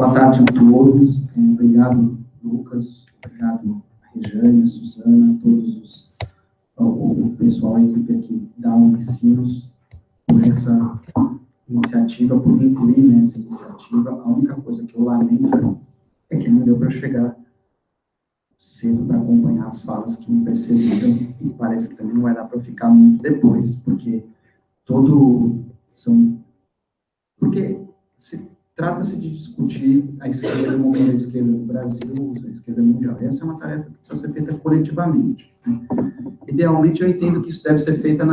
Boa tarde a todos. Obrigado, Lucas. Obrigado, Rejane, Suzana, todos o pessoal, a equipe aqui da Unicinos, por essa iniciativa, por incluir nessa iniciativa. A única coisa que eu lamento é que não deu para chegar cedo para acompanhar as falas que me precederam, e parece que também não vai dar para ficar muito depois, porque trata-se de discutir a esquerda, o momento da esquerda no Brasil, a esquerda mundial. Essa é uma tarefa que precisa ser feita coletivamente, né? Idealmente, eu entendo que isso deve ser feito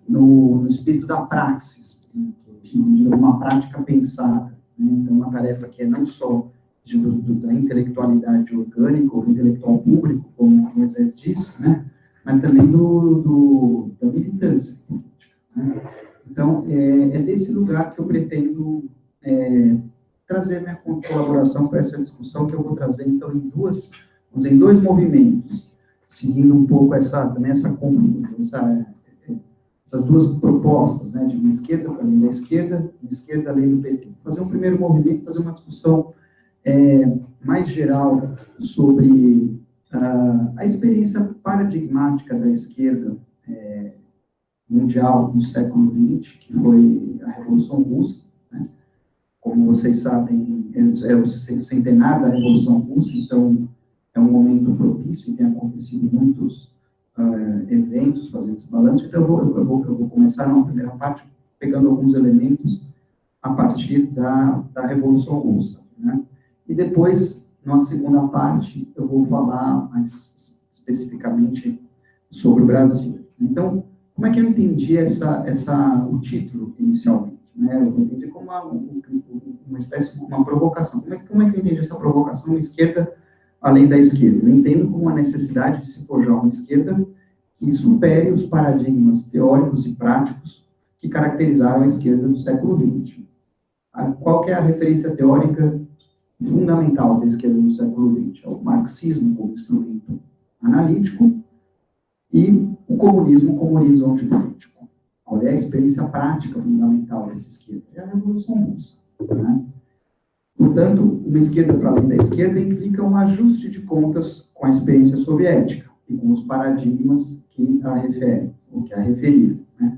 no espírito da praxis, né? De uma prática pensada, né? Então, uma tarefa que é não só da intelectualidade orgânica, ou do intelectual público, como o Moisés disse, né? Mas também da militância política, né? Então, é desse lugar que eu pretendo trazer minha colaboração para essa discussão, que eu vou trazer, então, em dois movimentos, seguindo um pouco também essa confusão, essas duas propostas, né, de uma esquerda para além da esquerda, de esquerda além do PT. Fazer um primeiro movimento, fazer uma discussão mais geral sobre a experiência paradigmática da esquerda mundial no século XX, que foi a Revolução Russa, né? Como vocês sabem, é o centenário da Revolução Russa, então é um momento propício, e tem acontecido muitos eventos fazendo esse balanço. Então eu vou começar numa primeira parte pegando alguns elementos a partir da Revolução Russa, né? E depois, na segunda parte, eu vou falar mais especificamente sobre o Brasil. Então, como é que eu entendi o título inicialmente, né? Eu entendi como uma espécie de uma provocação. Como é que eu entendi essa provocação, uma esquerda além da esquerda? Eu entendo como a necessidade de se forjar uma esquerda que supere os paradigmas teóricos e práticos que caracterizaram a esquerda do século XX. Qual que é a referência teórica fundamental da esquerda do século XX? É o marxismo como instrumento analítico e o comunismo como horizonte político. Qual é a experiência prática fundamental dessa esquerda? É a Revolução Russa, né? Portanto, uma esquerda para além da esquerda implica um ajuste de contas com a experiência soviética e com os paradigmas que a referem, ou que a referiram, né?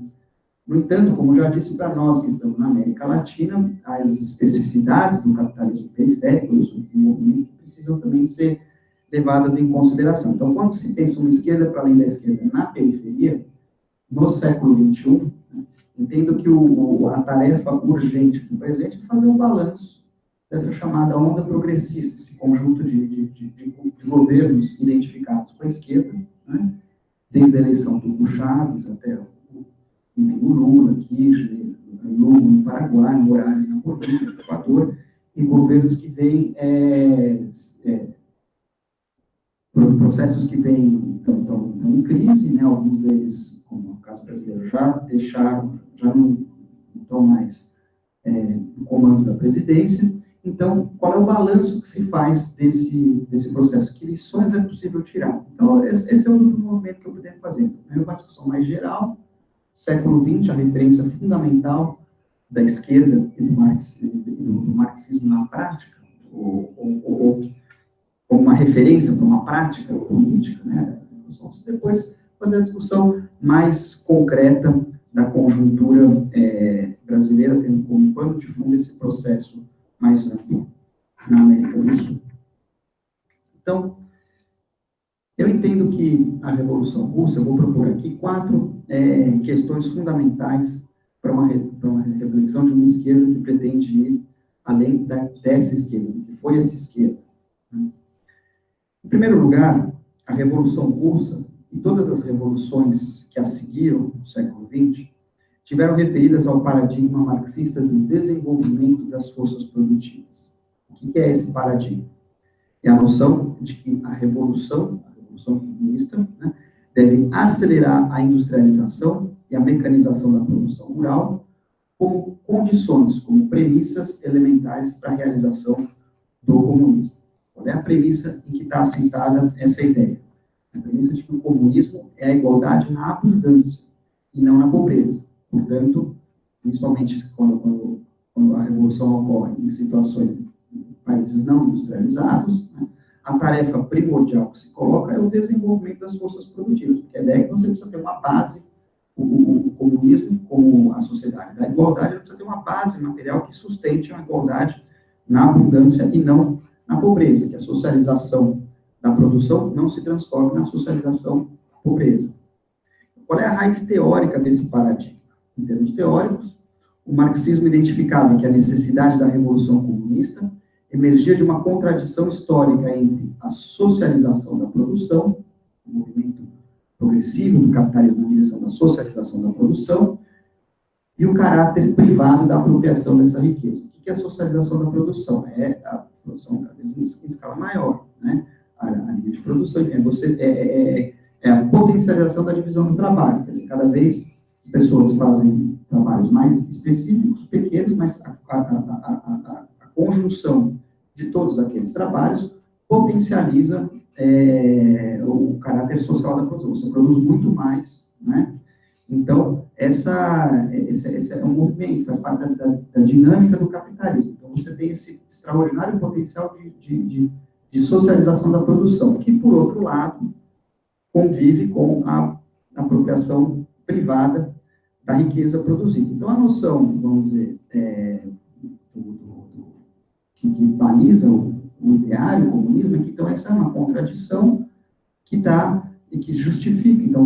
No entanto, como já disse para nós que estamos na América Latina, as especificidades do capitalismo periférico, do subdesenvolvimento, precisam também ser levadas em consideração. Então, quando se pensa uma esquerda para além da esquerda na periferia, no século XXI, né, entendo que a tarefa urgente do presente é fazer um balanço dessa chamada onda progressista, esse conjunto de governos identificados com a esquerda, né, desde a eleição do Hugo Chávez até o Lula, Kirchner, Lula no Paraguai, Morales na Bolívia, no Equador, e governos que vêm processos que vêm estão em crise, né? Alguns deles, como o caso brasileiro, já não estão mais no comando da presidência. Então, qual é o balanço que se faz desse processo? Que lições é possível tirar? Então, esse é o movimento que eu pretendo fazer. É uma discussão mais geral, século XX, a referência fundamental da esquerda e do marxismo na prática, ou como uma referência para uma prática política, né? Depois fazer a discussão mais concreta da conjuntura brasileira, tendo como pano de fundo esse processo mais amplo na América do Sul. Então, eu entendo que a Revolução Russa, eu vou propor aqui 4 questões fundamentais para uma reflexão de uma esquerda que pretende ir além dessa esquerda, que foi essa esquerda, né? Em primeiro lugar, a Revolução Russa e todas as revoluções que a seguiram no século XX tiveram referidas ao paradigma marxista do desenvolvimento das forças produtivas. O que é esse paradigma? É a noção de que a revolução comunista, né, deve acelerar a industrialização e a mecanização da produção rural como condições, como premissas elementares para a realização do comunismo. Qual é a premissa em que está assentada essa ideia? A premissa de que o comunismo é a igualdade na abundância e não na pobreza. Portanto, principalmente quando quando a revolução ocorre em situações de países não industrializados, né, a tarefa primordial que se coloca é o desenvolvimento das forças produtivas, porque a ideia é que você precisa ter uma base, o comunismo, como a sociedade da igualdade, precisa ter uma base material que sustente a igualdade na abundância e não na pobreza, que a socialização da produção não se transforme na socialização da pobreza. Qual é a raiz teórica desse paradigma? Em termos teóricos, o marxismo identificava que a necessidade da revolução comunista emergia de uma contradição histórica entre a socialização da produção, o movimento progressivo do capitalismo na direção da socialização da produção, e o caráter privado da apropriação dessa riqueza. O que é a socialização da produção? É a produção, cada vez em escala maior, né? A nível de produção, enfim, é a potencialização da divisão do trabalho. Quer dizer, cada vez as pessoas fazem trabalhos mais específicos, pequenos, mas a conjunção de todos aqueles trabalhos potencializa o caráter social da produção. Você produz muito mais, né? Então, esse é um movimento, faz parte da dinâmica do capitalismo. Então, você tem esse extraordinário potencial de socialização da produção, que, por outro lado, convive com a apropriação privada da riqueza produzida. Então, a noção, vamos dizer, que baliza o ideário, o comunismo, é que, então, essa é uma contradição que dá e que justifica. Então,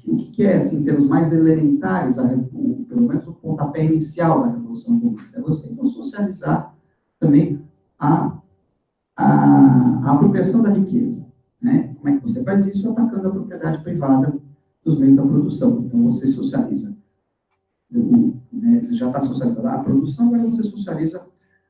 o que é, assim, em termos mais elementares, pelo menos o pontapé inicial da Revolução Comunista, é você, então, socializar também a apropriação da riqueza, né? Como é que você faz isso? Atacando a propriedade privada dos meios da produção. Então, você socializa, né? Você já está socializando a produção, agora você socializa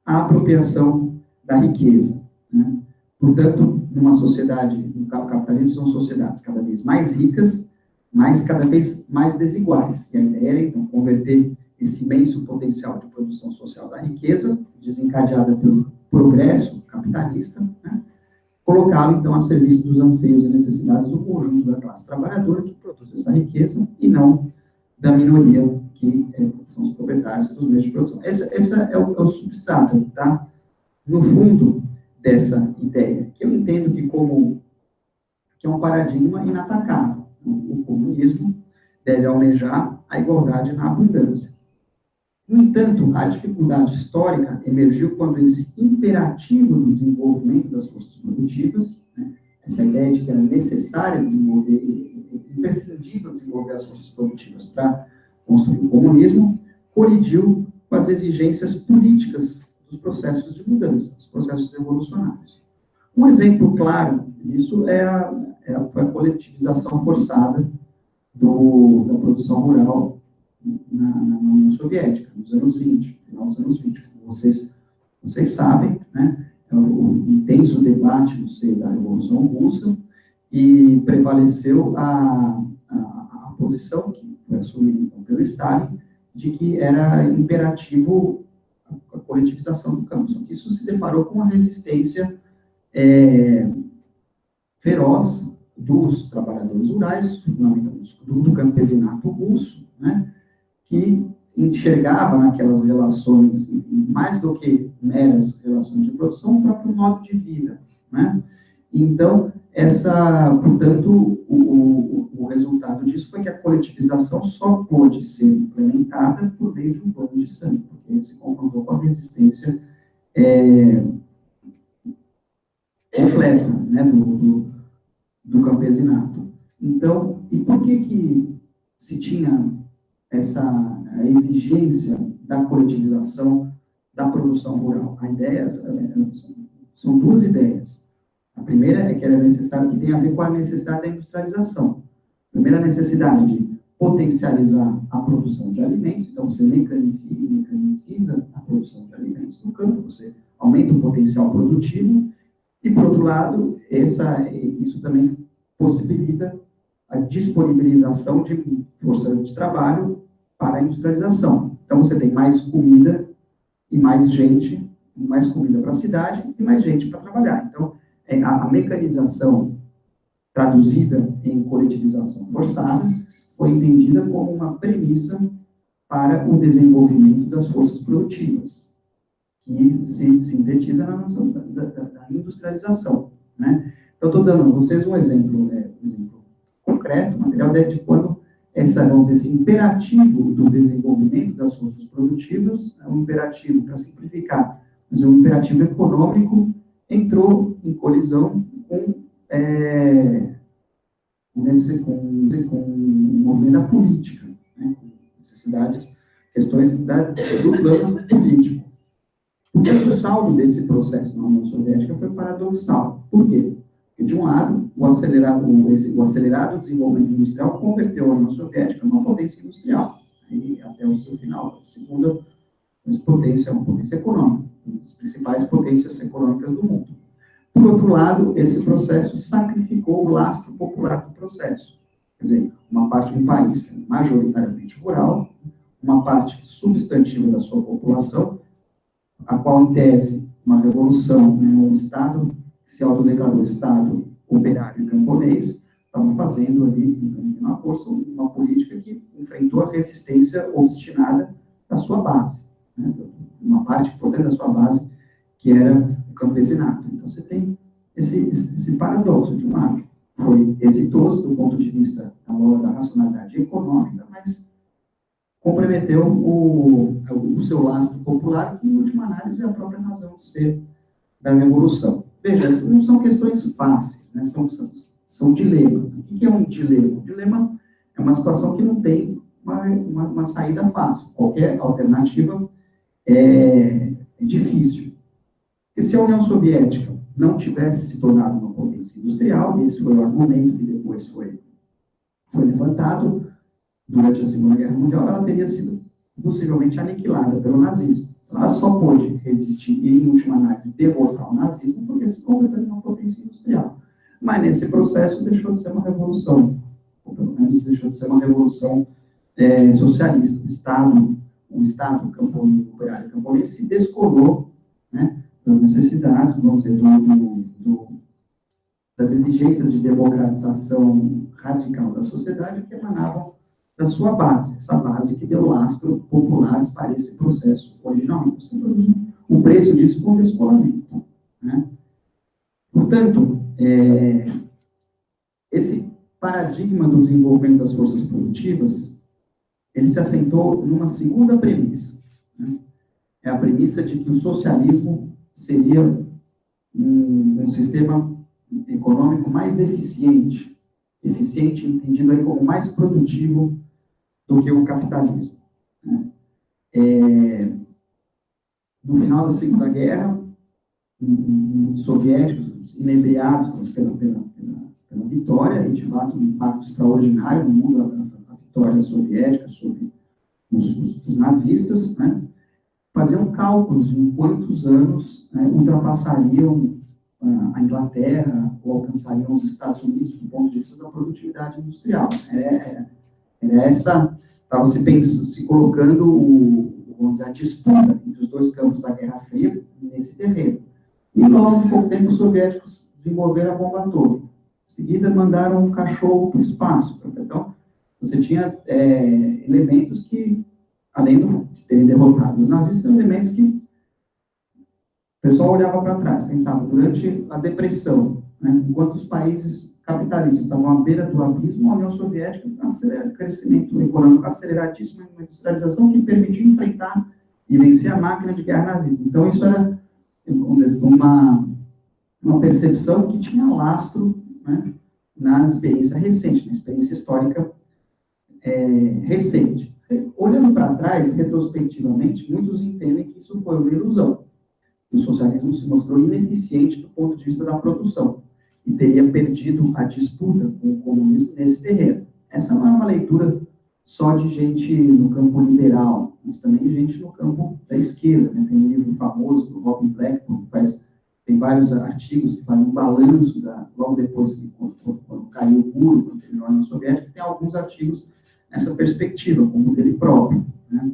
a apropriação da riqueza, né? Portanto, numa sociedade, no capitalismo, são sociedades cada vez mais ricas, mas cada vez mais desiguais. E a ideia era, então, converter esse imenso potencial de produção social da riqueza, desencadeada pelo progresso capitalista, né? Colocá-lo, então, a serviço dos anseios e necessidades do conjunto da classe trabalhadora que produz essa riqueza e não da minoria que são os proprietários dos meios de produção. Esse é o substrato que está no fundo dessa ideia, que eu entendo que é um paradigma inatacável. O comunismo deve almejar a igualdade na abundância. No entanto, a dificuldade histórica emergiu quando esse imperativo do desenvolvimento das forças produtivas, né, essa ideia de que era necessário desenvolver, imprescindível desenvolver as forças produtivas para construir o comunismo, colidiu com as exigências políticas dos processos de mudança, dos processos revolucionários. Um exemplo claro disso foi a coletivização forçada da produção rural na União Soviética, nos anos 20, final dos anos 20. Como vocês sabem, né, o intenso debate no seio da Revolução Russa, e prevaleceu a posição que foi assumida então, pelo Stalin, de que era imperativo a coletivização do campo. Só que isso se deparou com uma resistência feroz dos trabalhadores rurais, do campesinato russo, né, que enxergava naquelas relações, mais do que meras relações de produção, o próprio modo de vida, né? Então, portanto, o resultado disso foi que a coletivização só pôde ser implementada por meio de um banho de sangue, porque se confrontou com a resistência completa, né, do campesinato. Então, e por que se tinha essa exigência da coletivização da produção rural? A ideia, são duas ideias. A primeira é que era necessário, que tem a ver com a necessidade da industrialização. A primeira necessidade de potencializar a produção de alimentos, então você mecaniciza a produção de alimentos no campo, você aumenta o potencial produtivo, e, por outro lado, isso também possibilita a disponibilização de força de trabalho para a industrialização. Então, você tem mais comida e mais gente, mais comida para a cidade e mais gente para trabalhar. Então, a mecanização traduzida em coletivização forçada foi entendida como uma premissa para o desenvolvimento das forças produtivas, que se sintetiza na noção da industrialização, né? Então, estou dando a vocês um exemplo concreto, material de quando vamos dizer, esse imperativo do desenvolvimento das forças produtivas, um imperativo, para simplificar, mas um imperativo econômico, entrou em colisão com o movimento da política, né? Com necessidades, questões do plano político. O saldo desse processo na União Soviética foi paradoxal. Por quê? Porque, de um lado, o acelerado desenvolvimento industrial converteu a União Soviética numa potência industrial, e até o seu final, a segunda potência, uma potência econômica, uma das principais potências econômicas do mundo. Por outro lado, esse processo sacrificou o lastro popular do processo. Quer dizer, uma parte de um país que é majoritariamente rural, uma parte substantiva da sua população, a qual, em tese, uma revolução, né, um Estado que se autodeclarou Estado operário e camponês, estavam fazendo ali, uma força, uma política que enfrentou a resistência obstinada da sua base, né, uma parte importante da sua base, que era o campesinato. Então, você tem esse paradoxo, de um lado, foi exitoso do ponto de vista da racionalidade econômica, mas comprometeu o seu lastro popular, que, em última análise, é a própria razão de ser da Revolução. Veja, essas não são questões fáceis, né? São dilemas. O que é um dilema? Um dilema é uma situação que não tem uma saída fácil. Qualquer alternativa é difícil. E se a União Soviética não tivesse se tornado uma potência industrial, e esse foi o argumento que depois foi levantado, durante a Segunda Guerra Mundial, ela teria sido possivelmente aniquilada pelo nazismo. Ela só pôde resistir e, em última análise, derrotar o nazismo porque se converteu em uma potência industrial. Mas, nesse processo, deixou de ser uma revolução, ou pelo menos deixou de ser uma revolução socialista. O Estado camponês, operário camponês, se descolou, né, das necessidades, vamos dizer, das exigências de democratização radical da sociedade que emanavam da sua base, essa base que deu lastro popular para esse processo originalmente. O preço disso foi o descolamento, né? Portanto, esse paradigma do desenvolvimento das forças produtivas, ele se assentou numa segunda premissa, né? É a premissa de que o socialismo seria um sistema econômico mais eficiente entendido aí como mais produtivo do que o capitalismo, né? No final da Segunda Guerra, os soviéticos, inebriados pela vitória, e de fato um impacto extraordinário no mundo, a vitória soviética sobre os nazistas, né, faziam cálculos de em quantos anos, né, ultrapassariam a Inglaterra ou alcançariam os Estados Unidos do ponto de vista da produtividade industrial. Estava se colocando vamos dizer, a disputa entre os dois campos da Guerra Fria nesse terreno. E logo, pouco tempo, os soviéticos desenvolveram a bomba atômica. Em seguida, mandaram um cachorro para o espaço. Então, você tinha elementos que, além de terem derrotado os nazistas, elementos que o pessoal olhava para trás, pensava, durante a depressão, né, enquanto os países capitalistas estavam à beira do abismo, a União Soviética acelerou o crescimento econômico aceleradíssimo, uma industrialização que permitiu enfrentar e vencer a máquina de guerra nazista. Então, isso era, vamos dizer, uma percepção que tinha lastro, né, na experiência recente, na experiência histórica recente. Olhando para trás, retrospectivamente, muitos entendem que isso foi uma ilusão. O socialismo se mostrou ineficiente do ponto de vista da produção e teria perdido a disputa com o comunismo nesse terreno. Essa não é uma leitura só de gente no campo liberal, mas também de gente no campo da esquerda, né? Tem um livro famoso do Robin Blackburn, tem vários artigos que fazem um balanço logo depois que quando caiu o muro, quando terminou a União Soviética, tem alguns artigos nessa perspectiva, como o dele próprio, né?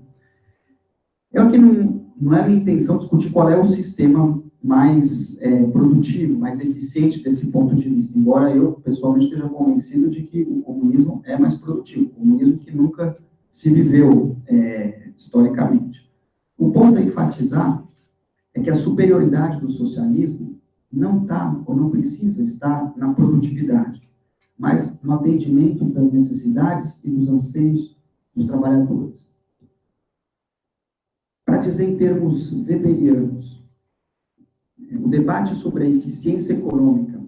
Eu aqui não é a minha intenção discutir qual é o sistema mais produtivo, mais eficiente desse ponto de vista, embora eu, pessoalmente, esteja convencido de que o comunismo é mais produtivo. O comunismo que nunca se viveu historicamente. O ponto a enfatizar é que a superioridade do socialismo não está, ou não precisa estar, na produtividade, mas no atendimento das necessidades e dos anseios dos trabalhadores. Para dizer em termos weberianos, o debate sobre a eficiência econômica,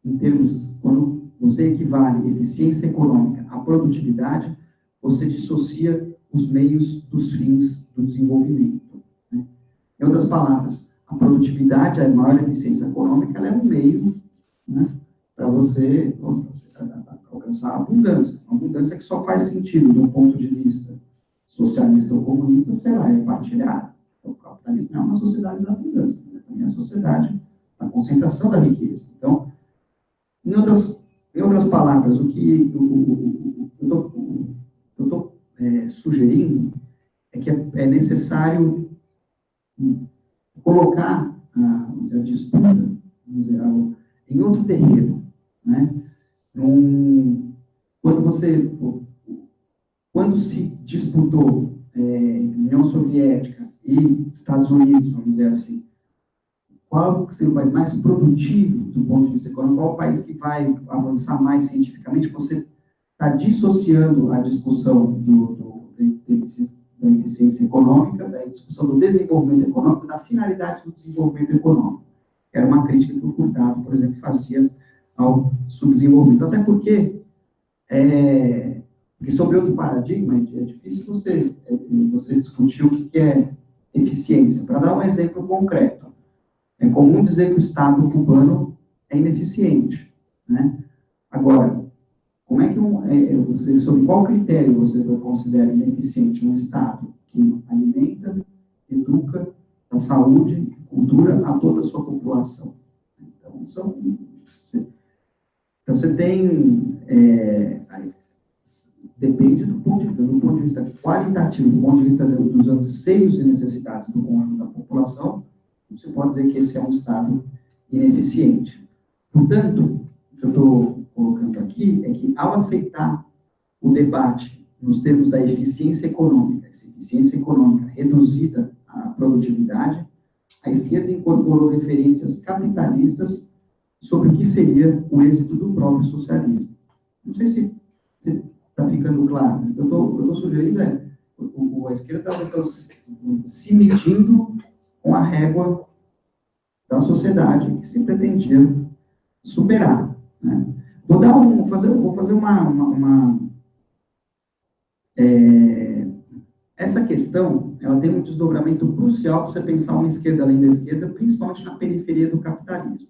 em termos, quando você equivale eficiência econômica à produtividade, você dissocia os meios dos fins do desenvolvimento. Né? Em outras palavras, a produtividade, a maior eficiência econômica, ela é um meio, né, para você alcançar a abundância. Uma abundância que só faz sentido do ponto de vista socialista ou comunista, se ela é partilhada. Então, o capitalismo é uma sociedade da abundância, né? Também é a sociedade da concentração da riqueza. Então, em outras palavras, o que eu estou sugerindo é que é necessário colocar a disputa, em outro terreno, né? Quando se disputou União Soviética e Estados Unidos, vamos dizer assim, qual seria o país mais produtivo do ponto de vista econômico, qual o país que vai avançar mais cientificamente, você está dissociando a discussão da eficiência econômica, da discussão do desenvolvimento econômico, da finalidade do desenvolvimento econômico. Era uma crítica que o Furtado, por exemplo, fazia ao subdesenvolvimento. Até porque sobre outro paradigma, é difícil você discutir o que é eficiência. Para dar um exemplo concreto, é comum dizer que o Estado cubano é ineficiente, né? Agora, como é que sob qual critério você considera ineficiente um Estado que alimenta, educa, dá saúde e cultura a toda a sua população? Então, você tem... depende do ponto de vista qualitativo, do ponto de vista dos anseios e necessidades do conjunto da população, você pode dizer que esse é um Estado ineficiente. Portanto, o que eu estou colocando aqui é que, ao aceitar o debate nos termos da eficiência econômica, essa eficiência econômica reduzida à produtividade, a esquerda incorporou referências capitalistas sobre o que seria o êxito do próprio socialismo. Não sei se está ficando claro. Eu estou sugerindo, a esquerda está se medindo com a régua da sociedade que se pretendia superar, né? Vou fazer essa questão, ela tem um desdobramento crucial para você pensar uma esquerda além da esquerda, principalmente na periferia do capitalismo.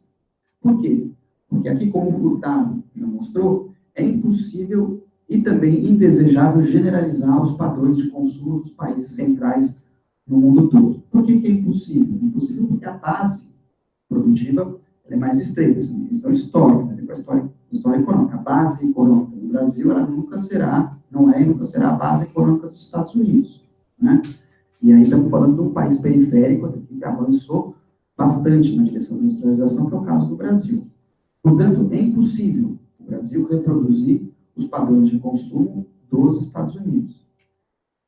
Por quê? Porque aqui, como o Furtado já mostrou, é impossível e também indesejável generalizar os padrões de consumo dos países centrais no mundo todo. Por que é impossível? Impossível porque a base produtiva é mais estreita, essa é uma questão histórica, né? História econômica. A base econômica do Brasil, ela nunca será a base econômica dos Estados Unidos, né? E aí estamos falando de um país periférico que avançou bastante na direção da industrialização, que é o caso do Brasil. Portanto, é impossível o Brasil reproduzir os padrões de consumo dos Estados Unidos.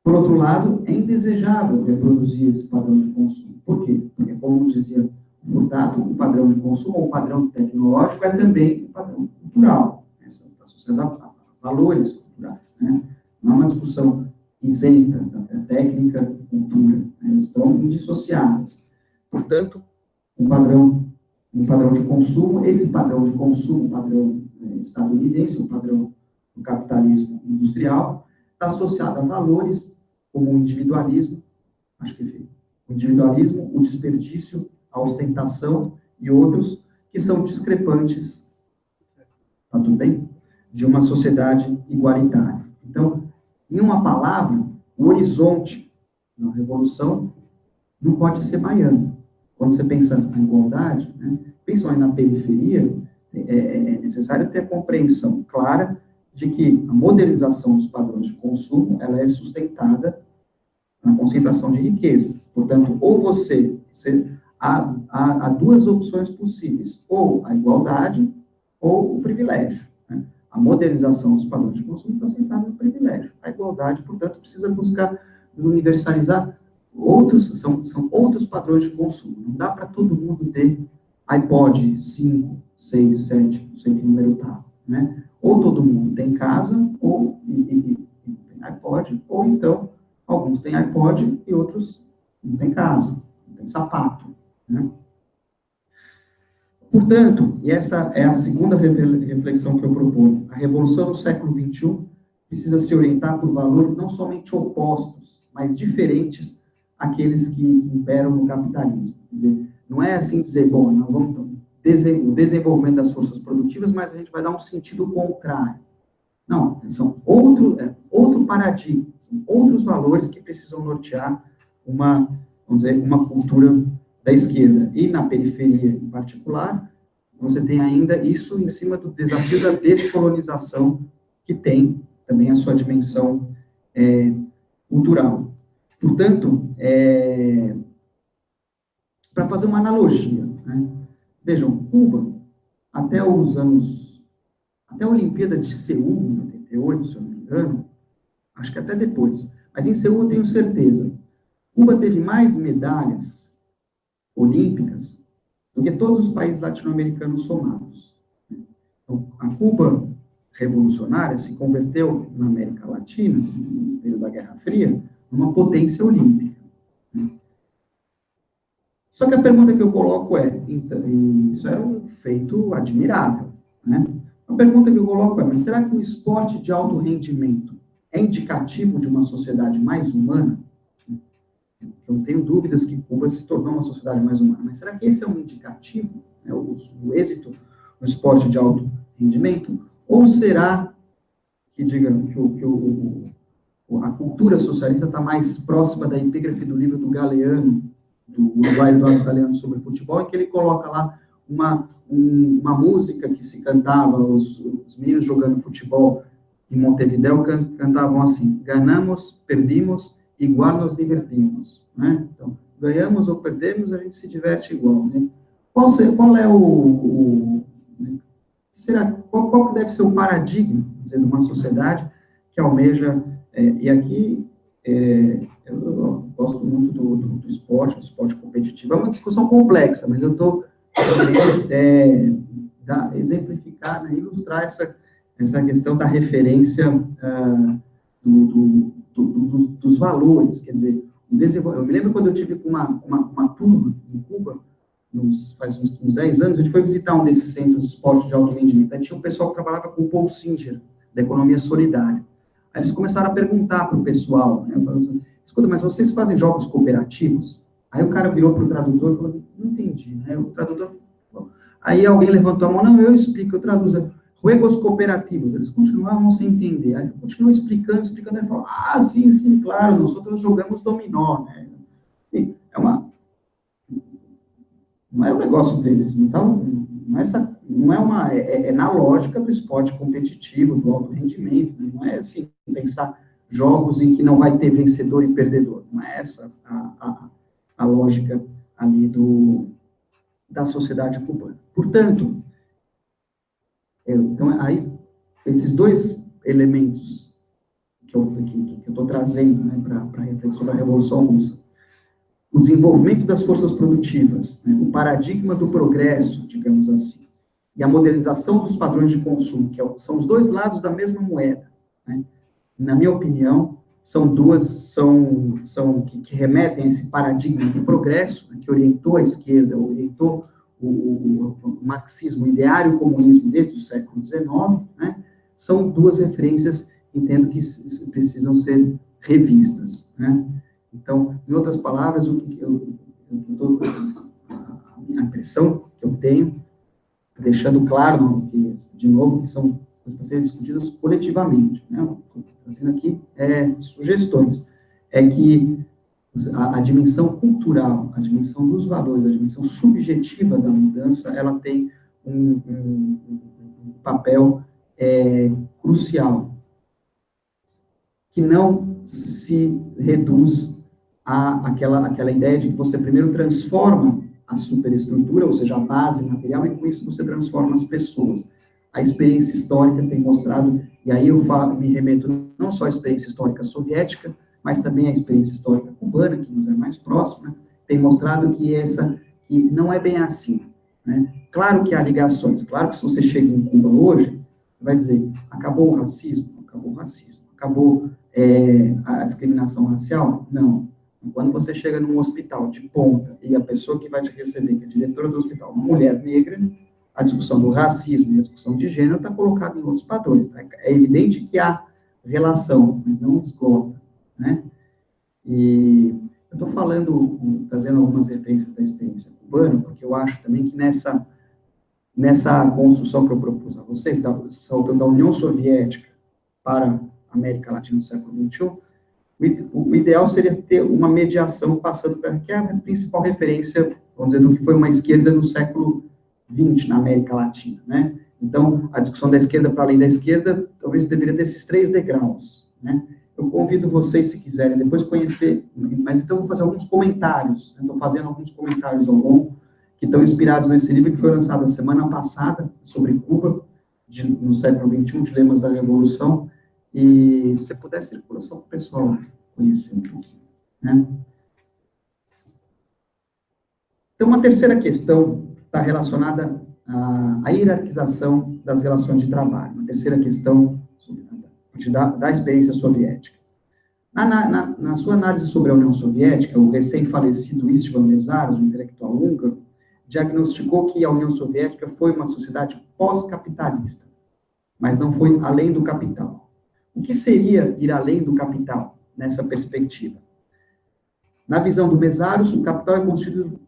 Por outro lado, é indesejável reproduzir esse padrão de consumo. Por quê? Porque, como dizia o Furtado, o padrão de consumo, ou o padrão tecnológico, é também um padrão cultural. Essa sociedade, valores culturais, né? Não é uma discussão isenta da técnica e cultura. Elas estão indissociadas. Portanto, um padrão de consumo, esse padrão de consumo, o padrão estadunidense, o padrão do capitalismo industrial, está associado a valores como o individualismo, o desperdício, a ostentação e outros que são discrepantes, tá tudo bem? De uma sociedade igualitária. Então, em uma palavra, o horizonte na revolução não pode ser baiano. Quando você pensa na igualdade, né, principalmente na periferia, é necessário ter a compreensão clara de que a modernização dos padrões de consumo, ela é sustentada na concentração de riqueza. Portanto, ou há duas opções possíveis, ou a igualdade ou o privilégio, né? a modernização dos padrões de consumo está sentada no privilégio. A igualdade, portanto, precisa buscar universalizar são outros padrões de consumo. Não dá para todo mundo ter iPod 5, 6, 7, não sei que número está, né? Ou todo mundo tem casa, ou tem iPod, ou então alguns têm iPod e outros não têm casa, não têm sapato, né? Portanto, e essa é a segunda reflexão que eu proponho, a revolução do século XXI precisa se orientar por valores não somente opostos, mas diferentes àqueles que imperam no capitalismo. Quer dizer, não é assim dizer, bom, nós vamos o desenvolvimento das forças produtivas, mas a gente vai dar um sentido contrário. Não, são outro paradigma, são outros valores que precisam nortear uma cultura da esquerda. E na periferia, em particular, você tem ainda isso em cima do desafio da descolonização, que tem também a sua dimensão cultural. Portanto, para fazer uma analogia, né? Vejam, Cuba, até a Olimpíada de Seul, em 88, se eu não me engano, acho que até depois, mas em Seul eu tenho certeza, Cuba teve mais medalhas olímpicas do que todos os países latino-americanos somados. Então, a Cuba revolucionária se converteu na América Latina, no período da Guerra Fria, numa potência olímpica. Só que a pergunta que eu coloco isso é um feito admirável, né? A pergunta que eu coloco mas será que o esporte de alto rendimento é indicativo de uma sociedade mais humana? Eu tenho dúvidas que Cuba se tornou uma sociedade mais humana, mas será que esse é um indicativo, né, o êxito no esporte de alto rendimento? Ou será que, digamos, a cultura socialista está mais próxima da epígrafe do livro do Galeano, do Uruguai Eduardo Galeano, sobre futebol, em que ele coloca lá uma música que se cantava, os meninos jogando futebol em Montevideo cantavam assim: ganamos, perdimos, igual nos divertimos, né? Então, ganhamos ou perdemos, a gente se diverte igual, né? Qual é qual deve ser o paradigma, quer dizer, de uma sociedade que almeja, e aqui eu gosto muito do esporte competitivo, é uma discussão complexa, mas eu estou querendo exemplificar, né, ilustrar essa questão da referência dos valores, quer dizer, eu me lembro quando eu tive com uma turma em Cuba, faz uns 10 anos, a gente foi visitar um desses centros de esporte de alto rendimento, aí tinha um pessoal que trabalhava com o Paul Singer, da economia solidária. Aí eles começaram a perguntar para o pessoal, né, assim, escuta, mas vocês fazem jogos cooperativos? Aí o cara virou para o tradutor e falou, não entendi, né, o tradutor falou. Aí alguém levantou a mão, não, eu explico, eu traduzo. Juegos cooperativos, eles continuavam sem entender. Aí continuou explicando, ele falou, sim, claro, nós outros jogamos dominó, né? E não é o negócio deles, então, é na lógica do esporte competitivo, do alto rendimento, né? Não é assim, pensar jogos em que não vai ter vencedor e perdedor, não é essa a lógica ali da sociedade cubana. Portanto, então, aí, esses dois elementos que eu estou trazendo, né, para a reflexão da Revolução Russa, o desenvolvimento das forças produtivas, né, o paradigma do progresso, digamos assim, e a modernização dos padrões de consumo, que são os dois lados da mesma moeda, né, na minha opinião, são que remetem a esse paradigma do progresso, né, que orientou a esquerda, orientou o marxismo, o ideário e o comunismo desde o século XIX, né, são duas referências, entendo que precisam ser revistas, né? Então, em outras palavras, a impressão que eu tenho, deixando claro, de novo, que são coisas para serem discutidas coletivamente, né? Estou trazendo aqui sugestões, é que a dimensão cultural, a dimensão dos valores, a dimensão subjetiva da mudança, ela tem um papel crucial, que não se reduz àquela ideia de que você primeiro transforma a superestrutura, ou seja, a base material, e com isso você transforma as pessoas. a experiência histórica tem mostrado, e aí eu me remeto não só à experiência histórica soviética, mas também à experiência histórica cubana, que nos é mais próxima, tem mostrado que não é bem assim, né? Claro que há ligações, claro que se você chega em Cuba hoje, vai dizer, acabou o racismo, acabou a discriminação racial? Não. Quando você chega num hospital de ponta e a pessoa que vai te receber, que é a diretora do hospital, uma mulher negra, a discussão do racismo e a discussão de gênero está colocada em outros padrões. Né? É evidente que há relação, mas não esgota, né? E eu estou trazendo algumas referências da experiência cubana, porque eu acho também que nessa construção que eu propus a vocês, saltando da União Soviética para a América Latina no século XXI, o ideal seria ter uma mediação passando para que é a principal referência, vamos dizer, do que foi uma esquerda no século XX na América Latina, né? Então, a discussão da esquerda para além da esquerda, talvez deveria ter esses 3 degraus, né? Eu convido vocês, se quiserem, depois conhecer, mas então eu vou fazer alguns comentários, estou fazendo alguns comentários ao longo, que estão inspirados nesse livro que foi lançado a semana passada, sobre Cuba, no século XXI, Dilemas da Revolução, e se puder circular só para o pessoal conhecer um pouquinho, né? Então, uma terceira questão está relacionada à hierarquização das relações de trabalho, uma terceira questão da experiência soviética. Na sua análise sobre a União Soviética, o recém-falecido Istvan Mesaros, um intelectual húngaro, diagnosticou que a União Soviética foi uma sociedade pós-capitalista, mas não foi além do capital. O que seria ir além do capital, nessa perspectiva? Na visão do Mesaros, o capital é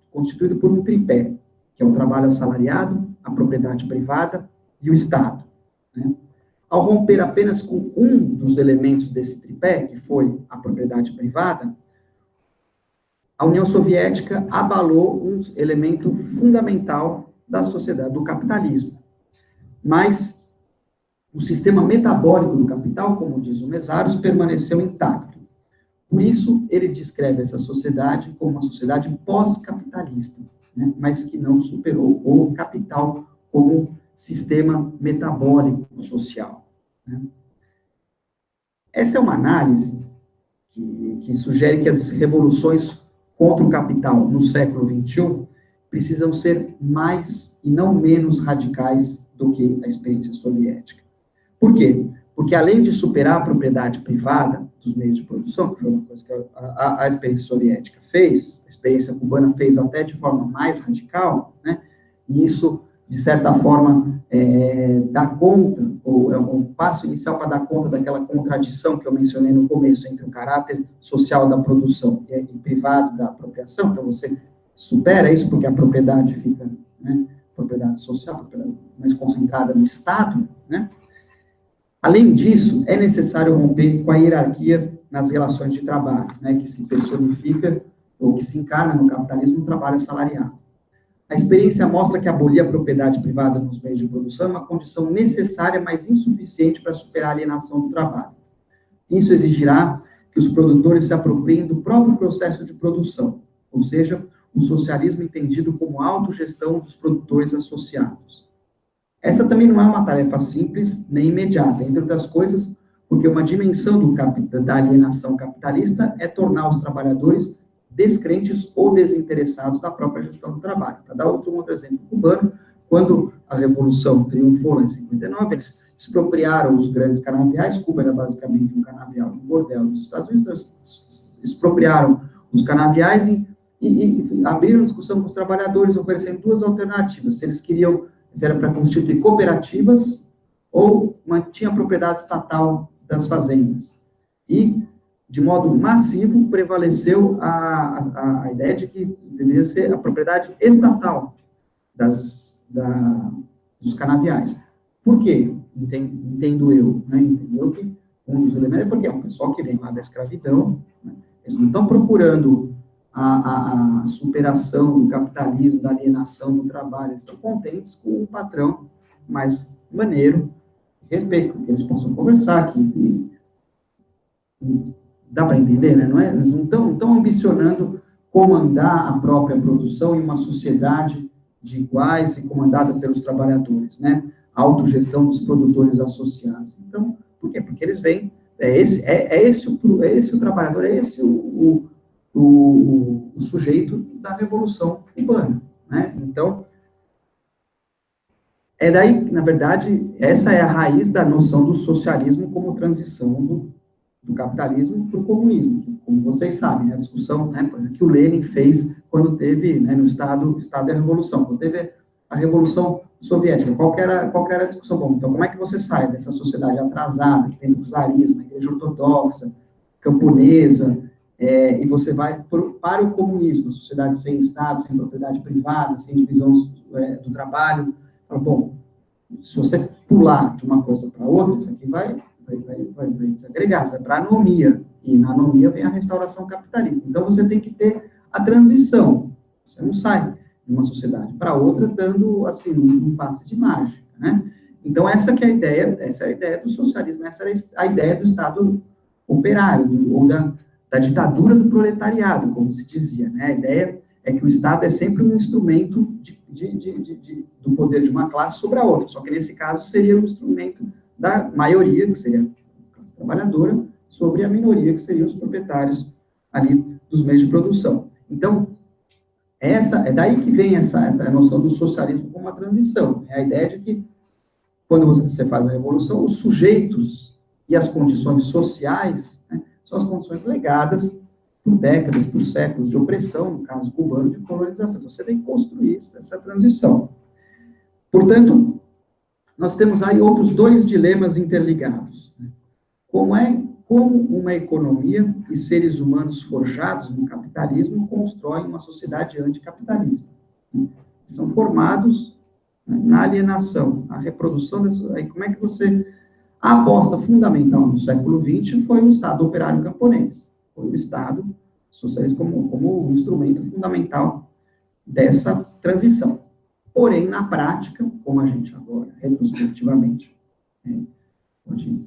constituído por um tripé, que é o trabalho assalariado, a propriedade privada e o Estado, né? Ao romper apenas com um dos elementos desse tripé, que foi a propriedade privada, a União Soviética abalou um elemento fundamental da sociedade, do capitalismo. Mas o sistema metabólico do capital, como diz o Mesaros, permaneceu intacto. Por isso, ele descreve essa sociedade como uma sociedade pós-capitalista, né, mas que não superou o capital como sistema metabólico social, né? Essa é uma análise que sugere que as revoluções contra o capital no século XXI precisam ser mais e não menos radicais do que a experiência soviética. Por quê? Porque além de superar a propriedade privada dos meios de produção, que foi uma coisa que a experiência soviética fez, a experiência cubana fez até de forma mais radical, né? E isso, de certa forma, dá conta, ou é um passo inicial para dar conta daquela contradição que eu mencionei no começo, entre o caráter social da produção e privado da apropriação. Então, você supera isso porque a propriedade fica, né, propriedade social, mais concentrada no Estado, né? Além disso, é necessário romper com a hierarquia nas relações de trabalho, né, que se personifica ou que se encarna no capitalismo no trabalho assalariado. A experiência mostra que abolir a propriedade privada nos meios de produção é uma condição necessária, mas insuficiente para superar a alienação do trabalho. Isso exigirá que os produtores se apropriem do próprio processo de produção, ou seja, um socialismo entendido como autogestão dos produtores associados. Essa também não é uma tarefa simples nem imediata, entre outras coisas, porque uma dimensão da alienação capitalista é tornar os trabalhadores descrentes ou desinteressados da própria gestão do trabalho. Para dar outro exemplo cubano, quando a Revolução triunfou lá em 59, eles expropriaram os grandes canaviais. Cuba era basicamente um canavial, um bordel dos Estados Unidos, então expropriaram os canaviais e abriram discussão com os trabalhadores, oferecendo 2 alternativas, se eles queriam, se era para constituir cooperativas ou mantinha a propriedade estatal das fazendas. E, de modo massivo, prevaleceu a ideia de que deveria ser a propriedade estatal dos canaviais. Por quê? Entendo eu, né? Entendo eu que um dos elementos é porque é um pessoal que vem lá da escravidão, né? Eles não estão procurando a superação do capitalismo, da alienação do trabalho, eles estão contentes com o patrão mais maneiro, respeito, que eles possam conversar, dá para entender, né? Eles não estão ambicionando comandar a própria produção em uma sociedade de iguais e comandada pelos trabalhadores, né? autogestão dos produtores associados. Então, por quê? Porque eles veem, é esse o trabalhador, é esse o sujeito da Revolução Cubana, né? Então, é daí, na verdade, essa é a raiz da noção do socialismo como transição do capitalismo para o comunismo, que, como vocês sabem, a discussão, né, que o Lenin fez quando teve, né, no Estado da Revolução, quando teve a Revolução Soviética, qual era a discussão? Bom, então, como é que você sai dessa sociedade atrasada, que tem o czarismo, a igreja ortodoxa, camponesa, e você vai para o comunismo, sociedade sem Estado, sem propriedade privada, sem divisão do trabalho. Então, bom, se você pular de uma coisa para outra, isso aqui vai desagregar, você vai para a anomia, e na anomia vem a restauração capitalista. Então, você tem que ter a transição, você não sai de uma sociedade para outra dando, assim, um passe de mágica, né? Então, essa é a ideia do socialismo, essa é a ideia do Estado operário, ou da ditadura do proletariado, como se dizia, né? A ideia é que o Estado é sempre um instrumento do poder de uma classe sobre a outra, só que nesse caso seria um instrumento da maioria, que seria a classe trabalhadora, sobre a minoria, que seriam os proprietários ali dos meios de produção. Então, é daí que vem essa noção do socialismo como uma transição, é a ideia de que, quando você faz a revolução, os sujeitos e as condições sociais, né, são as condições legadas por décadas, por séculos de opressão, no caso cubano, de colonização. Então, você tem que construir essa transição. Portanto, nós temos aí outros dois dilemas interligados. Como uma economia e seres humanos forjados no capitalismo constroem uma sociedade anticapitalista. Eles são formados, né, na alienação, na reprodução dessa... Aí, como é que você... A aposta fundamental no século XX foi o Estado operário camponês. Foi o Estado socialista como um instrumento fundamental dessa transição. Porém, na prática, como a gente agora, retrospectivamente, pode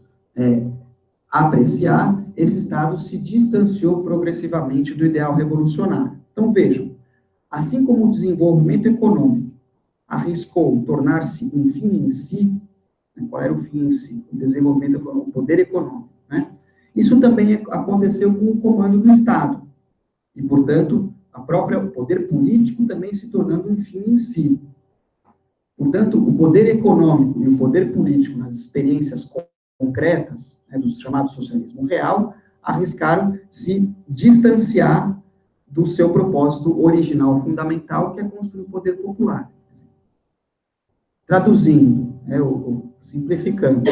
apreciar, esse Estado se distanciou progressivamente do ideal revolucionário. Então, vejam, assim como o desenvolvimento econômico arriscou tornar-se um fim em si, né, qual era o fim em si? O desenvolvimento econômico, o poder econômico, né? Isso também aconteceu com o comando do Estado. E, portanto, o poder político também se tornando um fim em si. Portanto, o poder econômico e o poder político nas experiências concretas, né, do chamado socialismo real, arriscaram se distanciar do seu propósito original fundamental, que é construir o poder popular. Traduzindo, simplificando,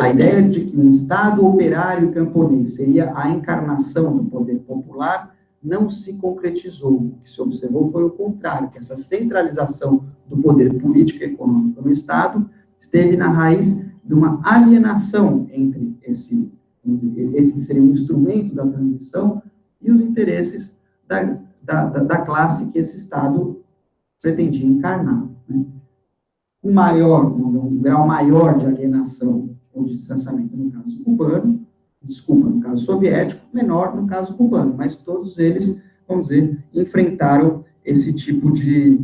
a ideia de que um Estado operário e camponês seria a encarnação do poder popular não se concretizou. O que se observou foi o contrário, que essa centralização do poder político e econômico no Estado esteve na raiz de uma alienação entre esse que seria um instrumento da transição e os interesses da classe que esse Estado pretendia encarnar, né? Um grau maior de alienação ou de distanciamento no caso cubano, no caso soviético, menor no caso cubano, mas todos eles, vamos dizer, enfrentaram esse tipo de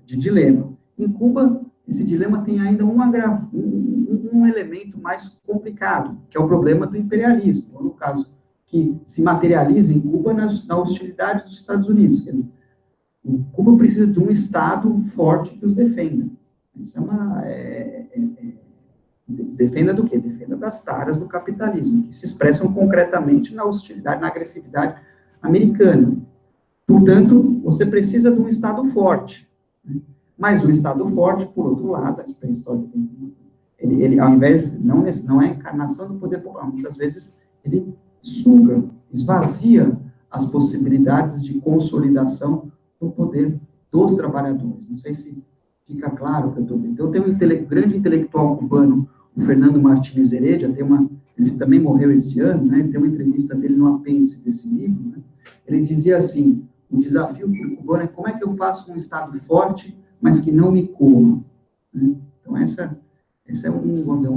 dilema. Em Cuba, esse dilema tem ainda um elemento mais complicado, que é o problema do imperialismo, ou no caso, que se materializa em Cuba na hostilidade dos Estados Unidos. Cuba precisa de um Estado forte que os defenda. Isso defenda do quê? Defenda das taras do capitalismo, que se expressam concretamente na hostilidade, na agressividade americana. Portanto, você precisa de um Estado forte, né? Mas o Estado forte, por outro lado, a história ele ao invés, não é a encarnação do poder popular, muitas vezes ele suga, esvazia as possibilidades de consolidação do poder dos trabalhadores. Não sei se fica claro o que eu estou dizendo. Então, tem um grande intelectual cubano, o Fernando Martínez Heredia, ele também morreu esse ano, né? Tem uma entrevista dele no apêndice desse livro, né? Ele dizia assim: o desafio cubano é como é que eu faço um Estado forte, mas que não me coma, né? Então, essa é vamos dizer,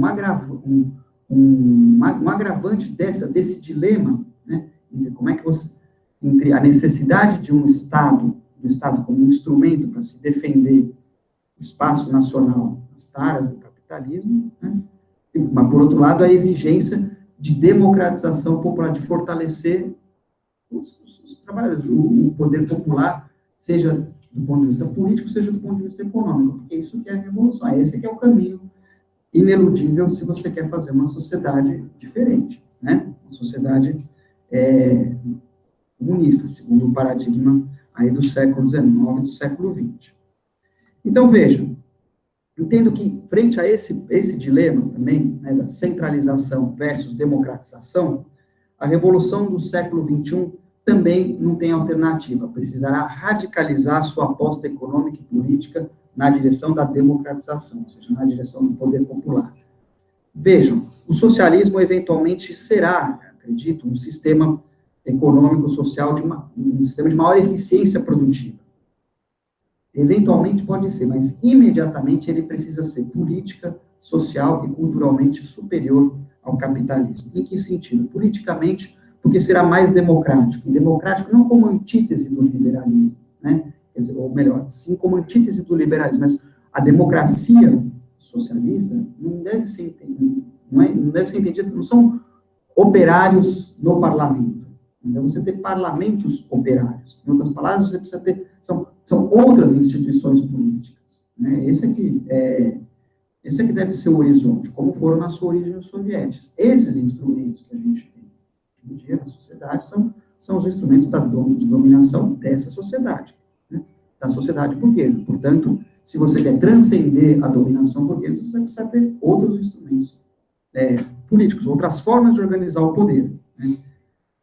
um agravante desse dilema, né? Como é que entre a necessidade de um Estado como um instrumento para se defender o espaço nacional, as taras do capitalismo, né? Mas, por outro lado, a exigência de democratização popular, de fortalecer os trabalhadores, o poder popular, seja do ponto de vista político, seja do ponto de vista econômico, porque isso que é a revolução, esse que é o caminho ineludível se você quer fazer uma sociedade diferente, né? Uma sociedade comunista, segundo o paradigma aí do século XIX e do século XX. Então, vejam, entendo que, frente a esse dilema também, né, da centralização versus democratização, a revolução do século XXI também não tem alternativa, precisará radicalizar sua aposta econômica e política na direção da democratização, ou seja, na direção do poder popular. Vejam, o socialismo eventualmente será, acredito, um sistema econômico, social, um sistema de maior eficiência produtiva. Eventualmente pode ser, mas imediatamente ele precisa ser política, social e culturalmente superior ao capitalismo. Em que sentido? Politicamente, porque será mais democrático. E democrático não como antítese do liberalismo, né? Quer dizer, ou melhor, sim como antítese do liberalismo, mas a democracia socialista não deve ser entendida, não deve ser entendida, não são operários no parlamento. Então, você tem parlamentos operários. Em outras palavras, você precisa ter, são outras instituições políticas, né? Esse aqui deve ser o horizonte, como foram na sua origem os soviéticos. Esses instrumentos que a gente tem hoje em dia na sociedade são os instrumentos de dominação dessa sociedade, né? Da sociedade burguesa. Portanto, se você quer transcender a dominação burguesa, você precisa ter outros instrumentos políticos, outras formas de organizar o poder, né?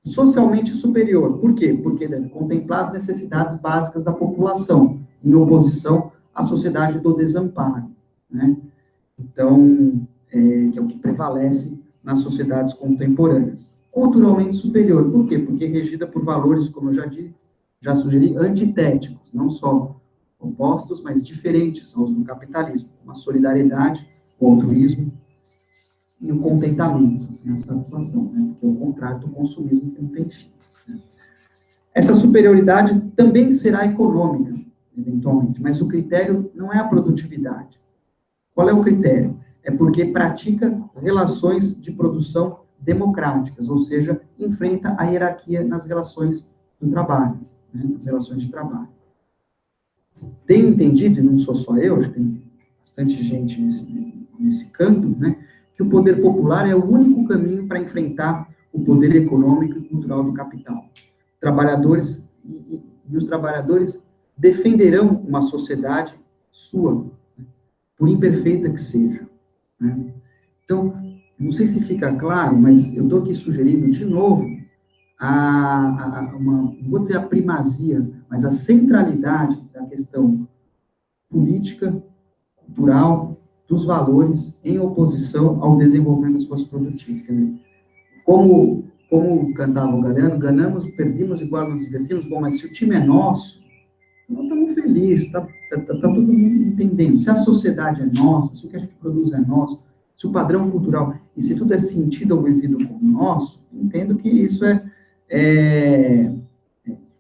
Socialmente superior. Por quê? Porque deve contemplar as necessidades básicas da população, em oposição à sociedade do desamparo, né? Então, que é o que prevalece nas sociedades contemporâneas. Culturalmente superior. Por quê? Porque é regida por valores, como eu já sugeri, antitéticos, não só opostos, mas diferentes aos do capitalismo, como a solidariedade, o altruísmo e o contentamento, a satisfação, né? Porque é o contrário do consumismo que não tem fim, né? Essa superioridade também será econômica, eventualmente, mas o critério não é a produtividade. Qual é o critério? É porque pratica relações de produção democráticas, ou seja, enfrenta a hierarquia nas relações do trabalho, né? Nas relações de trabalho. Tenho entendido, e não sou só eu, já tem bastante gente nesse campo, né, que o poder popular é o único caminho para enfrentar o poder econômico e cultural do capital. Trabalhadores e os trabalhadores defenderão uma sociedade sua, né, por imperfeita que seja, né? Então, não sei se fica claro, mas eu estou aqui sugerindo de novo não vou dizer a primazia, mas a centralidade da questão política, cultural, dos valores em oposição ao desenvolvimento das forças produtivas. Quer dizer, como cantava o Galeano, ganhamos, perdemos, igual nos divertimos, bom, mas se o time é nosso, nós estamos felizes, tá todo mundo entendendo. Se a sociedade é nossa, se o que a gente produz é nosso, se o padrão cultural, e se tudo é sentido ou vivido como nosso, entendo que isso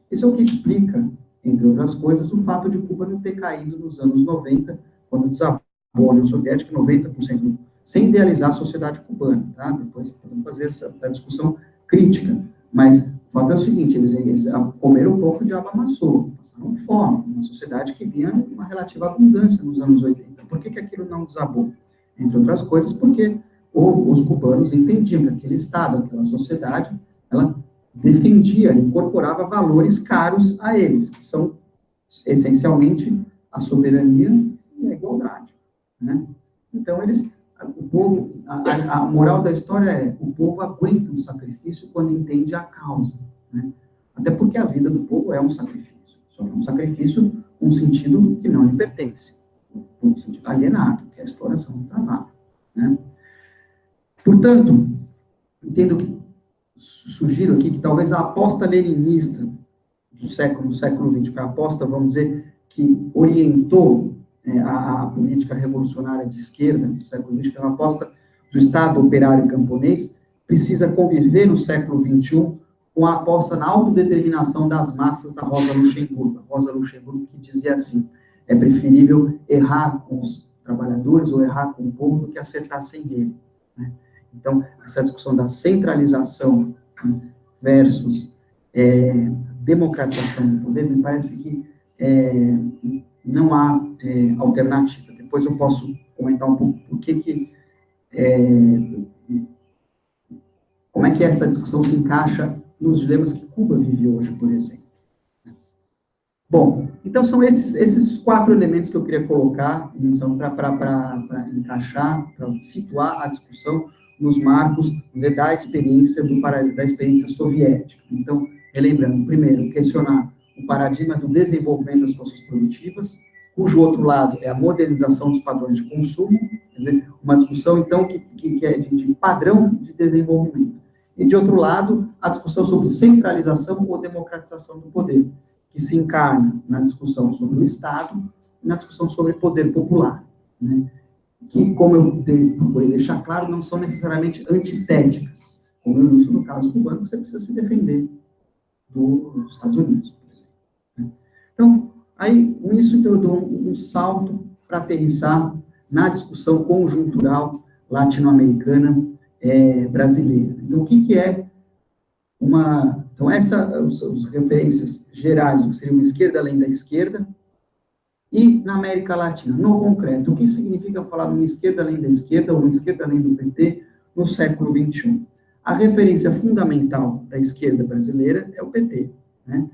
isso é o que explica, entre outras coisas, o fato de Cuba não ter caído nos anos 90, quando desabou a União Soviética, 90%, sem idealizar a sociedade cubana, tá? Depois podemos fazer essa discussão crítica, mas o fato é o seguinte, eles comeram um pouco de diabo amassou, passaram fome, uma sociedade que vinha uma relativa abundância nos anos 80. Por que aquilo não desabou? Entre outras coisas, porque os cubanos entendiam que aquele Estado, aquela sociedade, ela defendia, incorporava valores caros a eles, que são, essencialmente, a soberania e a igualdade, né? Então, o povo, a moral da história é, o povo aguenta um sacrifício quando entende a causa, né? Até porque a vida do povo é um sacrifício, só que é um sacrifício com um sentido que não lhe pertence, com um sentido alienado, que é a exploração do trabalho, né? Portanto, sugiro aqui que talvez a aposta leninista do século XX, que é a aposta, vamos dizer, que orientou a política revolucionária de esquerda do século XX, que é uma aposta do Estado operário camponês, precisa conviver no século XXI com a aposta na autodeterminação das massas da Rosa Luxemburgo. A Rosa Luxemburgo que dizia assim, é preferível errar com os trabalhadores ou errar com o povo do que acertar sem ele, né? Então, essa discussão da centralização, né, versus democratização do poder, me parece que não há alternativa. Depois eu posso comentar um pouco como é que essa discussão se encaixa nos dilemas que Cuba vive hoje, por exemplo. Bom, então são esses 4 elementos que eu queria colocar para encaixar, para situar a discussão nos marcos da experiência da experiência soviética. Então, relembrando, primeiro, questionar o paradigma do desenvolvimento das forças produtivas, cujo outro lado é a modernização dos padrões de consumo, quer dizer, uma discussão, então, que é de padrão de desenvolvimento. E, de outro lado, a discussão sobre centralização ou democratização do poder, que se encarna na discussão sobre o Estado e na discussão sobre poder popular, né? Que, como eu procurei deixar claro, não são necessariamente antitéticas. Como eu disse no caso cubano, você precisa se defender dos Estados Unidos, por exemplo, né? Então, aí, com isso, então, eu dou um salto para aterrissar na discussão conjuntural latino-americana brasileira. Então, o que é Então, as referências gerais, o que seria uma esquerda além da esquerda, e na América Latina, no concreto, o que significa falar de uma esquerda além da esquerda, ou uma esquerda além do PT, no século XXI? A referência fundamental da esquerda brasileira é o PT, né?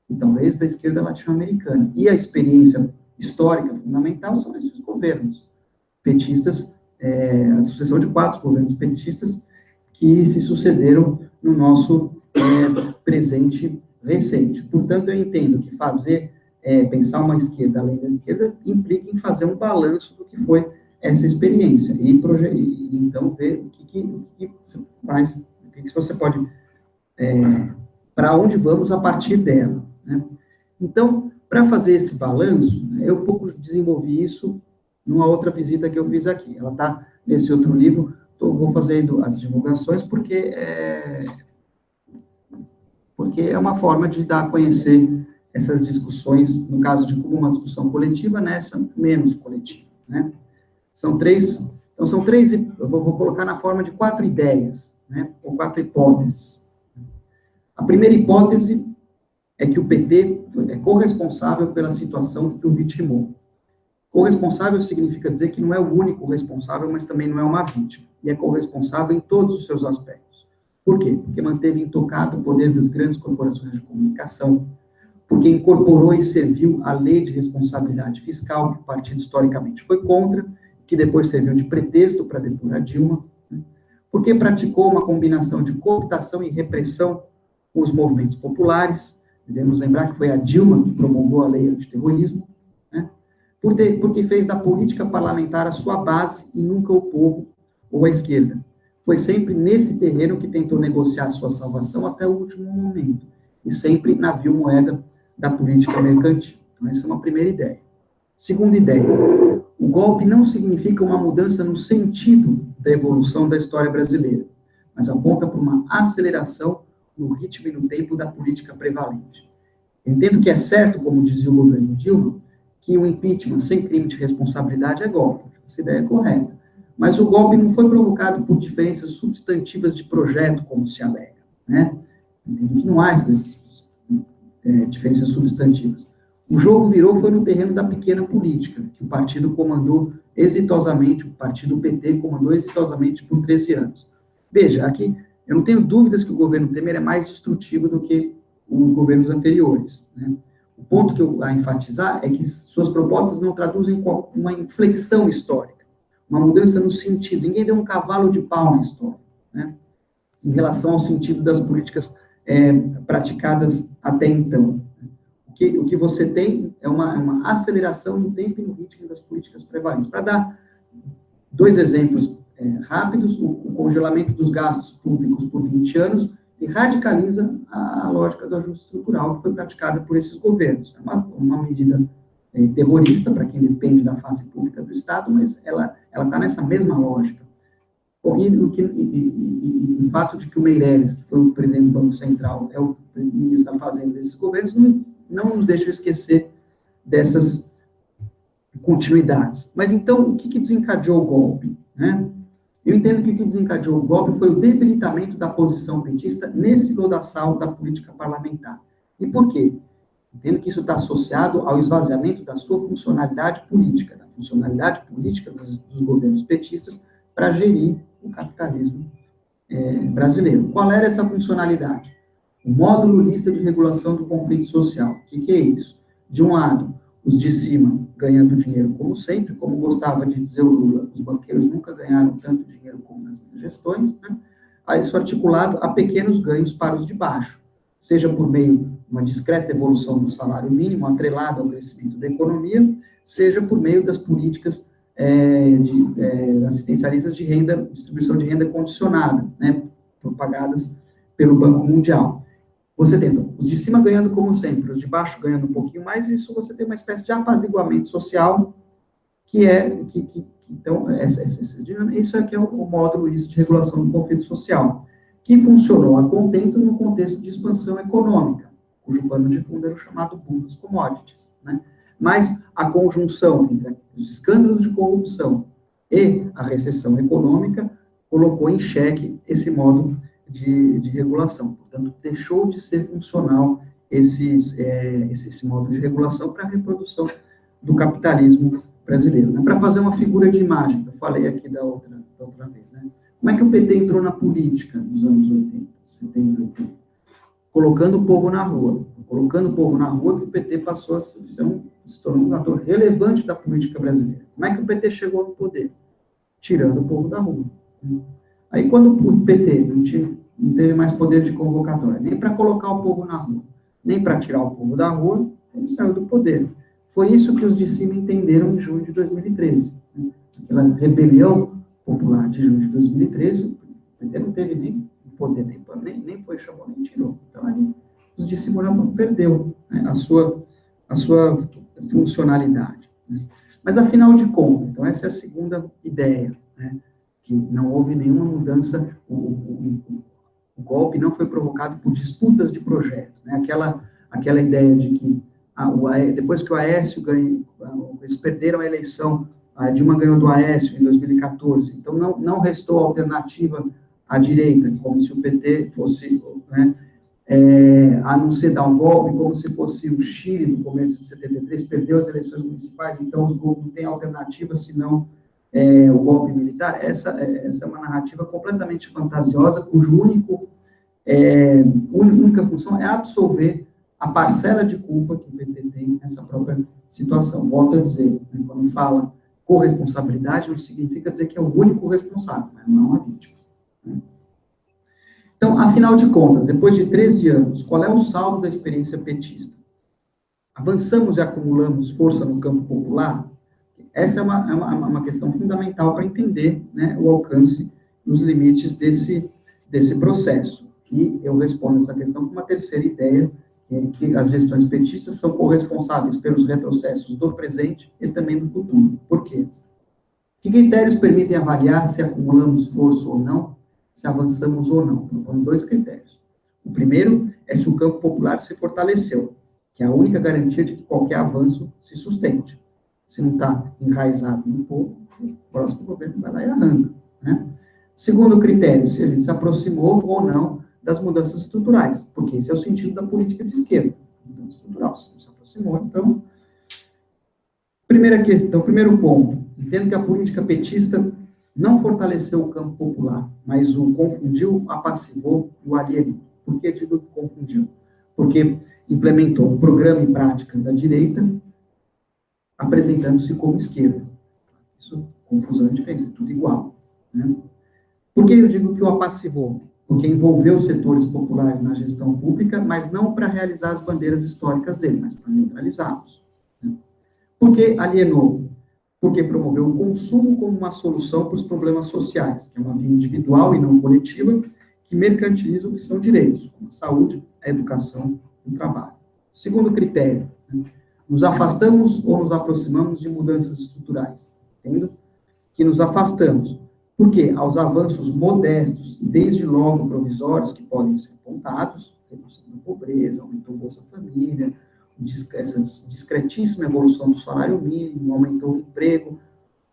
Então, desde a esquerda latino-americana. E a experiência histórica fundamental são esses governos petistas, a sucessão de 4 governos petistas que se sucederam no nosso presente recente. Portanto, eu entendo que pensar uma esquerda além da esquerda implica em fazer um balanço do que foi essa experiência e então ver o que você faz, o que você pode, para onde vamos a partir dela, né? Então, para fazer esse balanço, eu um pouco desenvolvi isso numa outra visita que eu fiz aqui. Ela está nesse outro livro, vou fazendo as divulgações porque é uma forma de dar a conhecer essas discussões, no caso de Cuba, uma discussão coletiva, nessa menos coletiva, né? São três, eu vou colocar na forma de 4 ideias, né? Ou 4 hipóteses. A primeira hipótese é que o PT é corresponsável pela situação que o vitimou. Corresponsável significa dizer que não é o único responsável, mas também não é uma vítima. E é corresponsável em todos os seus aspectos. Por quê? Porque manteve intocado o poder das grandes corporações de comunicação, porque incorporou e serviu a lei de responsabilidade fiscal, que o partido historicamente foi contra, que depois serviu de pretexto para depurar Dilma, né? Porque praticou uma combinação de cooptação e repressão com os movimentos populares. Devemos lembrar que foi a Dilma que promulgou a lei antiterrorismo, né? Porque fez da política parlamentar a sua base e nunca o povo ou a esquerda. Foi sempre nesse terreno que tentou negociar a sua salvação até o último momento, e sempre navio moeda da política mercantil. Então, essa é uma primeira ideia. Segunda ideia, o golpe não significa uma mudança no sentido da evolução da história brasileira, mas aponta para uma aceleração no ritmo e no tempo da política prevalente. Eu entendo que é certo, como dizia o governo Dilma, que o impeachment sem crime de responsabilidade é golpe. Essa ideia é correta. Mas o golpe não foi provocado por diferenças substantivas de projeto, como se alega, né? Entendo que não há essas diferenças substantivas. O jogo foi no terreno da pequena política, que o partido comandou exitosamente, o partido PT comandou exitosamente por 13 anos. Veja, aqui, eu não tenho dúvidas que o governo Temer é mais destrutivo do que os governos anteriores, né? O ponto que eu a enfatizar é que suas propostas não traduzem uma inflexão histórica, uma mudança no sentido. Ninguém deu um cavalo de pau na história, né, em relação ao sentido das políticas praticadas até então. O que você tem é uma aceleração no tempo e no ritmo das políticas prevalentes. Para dar 2 exemplos rápidos, o congelamento dos gastos públicos por 20 anos e radicaliza a lógica do ajuste estrutural que foi praticada por esses governos. É uma medida terrorista para quem depende da face pública do Estado, mas ela está nessa mesma lógica. E o fato de que o Meirelles, que foi o presidente do Banco Central, é o ministro da Fazenda desses governos, não nos deixa esquecer dessas continuidades. Mas então, o que desencadeou o golpe? Né? Eu entendo que o que desencadeou o golpe foi o debilitamento da posição petista nesse lodaçal da política parlamentar. E por quê? Entendo que isso está associado ao esvaziamento da sua funcionalidade política, da funcionalidade política dos governos petistas para gerir o capitalismo brasileiro. Qual era essa funcionalidade? O módulo lista de regulação do conflito social. O que é isso? De um lado, os de cima ganhando dinheiro, como sempre, como gostava de dizer o Lula, os banqueiros nunca ganharam tanto dinheiro como nas gestões, né? Aí isso articulado a pequenos ganhos para os de baixo, seja por meio de uma discreta evolução do salário mínimo, atrelada ao crescimento da economia, seja por meio das políticas assistencialistas de renda, distribuição de renda condicionada, né, propagadas pelo Banco Mundial. Você tem os de cima ganhando como sempre, os de baixo ganhando um pouquinho mais, isso você tem uma espécie de apaziguamento social, então, isso aqui é o módulo de regulação do conflito social, que funcionou a contento no contexto de expansão econômica, cujo pano de fundo era o chamado boom dos commodities, né? Mas a conjunção entre os escândalos de corrupção e a recessão econômica colocou em xeque esse módulo de regulação. Portanto, deixou de ser funcional esse módulo de regulação para a reprodução do capitalismo brasileiro. Né? Para fazer uma figura de imagem, que eu falei aqui da outra vez, né? Como é que o PT entrou na política nos anos 80, 70, 80? Colocando o povo na rua. Colocando o povo na rua, que o PT passou a se tornou um ator relevante da política brasileira. Como é que o PT chegou ao poder? Tirando o povo da rua. Aí, quando o PT não teve mais poder de convocatória, nem para colocar o povo na rua, nem para tirar o povo da rua, ele saiu do poder. Foi isso que os de cima entenderam em junho de 2013. Né? Aquela rebelião popular de junho de 2013, o PT não teve nem poder, nem foi, chamou, nem tirou. Então, ali, os de cima perdeu, né, a sua funcionalidade. Né? Mas, afinal de contas, então, essa é a segunda ideia, né, que não houve nenhuma mudança, o golpe não foi provocado por disputas de projeto, né? Aquela ideia de que depois que o Aécio ganhou, eles perderam a eleição, a Dilma ganhou do Aécio em 2014, então não restou alternativa à direita, como se o PT fosse, né, a não ser dar um golpe, como se fosse o Chile no começo de 73, perdeu as eleições municipais, então os grupos não têm alternativa senão o golpe militar. Essa é uma narrativa completamente fantasiosa, cuja única função é absolver a parcela de culpa que o PT tem nessa própria situação. Volto a dizer, né, quando fala corresponsabilidade, não significa dizer que é o único responsável, né, não é uma vítima. Né? Então, afinal de contas, depois de 13 anos, qual é o saldo da experiência petista? Avançamos e acumulamos força no campo popular? Essa é uma questão fundamental para entender, né, o alcance e os limites desse processo. E eu respondo essa questão com uma terceira ideia, que as gestões petistas são corresponsáveis pelos retrocessos do presente e também do futuro. Por quê? Que critérios permitem avaliar se acumulamos força ou não, se avançamos ou não? Proponho 2 critérios. O primeiro é se o campo popular se fortaleceu, que é a única garantia de que qualquer avanço se sustente. Se não está enraizado no povo, o próximo governo vai lá e arranca. Né? Segundo critério, se ele se aproximou ou não das mudanças estruturais, porque esse é o sentido da política de esquerda, mudança estrutural. Se não se aproximou, então... Primeira questão, primeiro ponto, entendo que a política petista não fortaleceu o campo popular, mas o confundiu, apassivou, o alienou. Por que digo que confundiu? Porque implementou um programa e práticas da direita, apresentando-se como esquerda. Isso, confusão é diferente, é tudo igual. Né? Por que eu digo que o apassivou? Porque envolveu os setores populares na gestão pública, mas não para realizar as bandeiras históricas dele, mas para neutralizá-los. Né? Por que alienou? Porque promoveu o consumo como uma solução para os problemas sociais, que é uma via individual e não coletiva, que mercantiliza o que são direitos, como a saúde, a educação e o trabalho. Segundo critério, né? Nos afastamos ou nos aproximamos de mudanças estruturais? Entendo que nos afastamos. Por quê? Aos avanços modestos, desde logo provisórios, que podem ser apontados, redução da pobreza, aumentou o Bolsa Família, essa discretíssima evolução do salário mínimo, aumentou o emprego,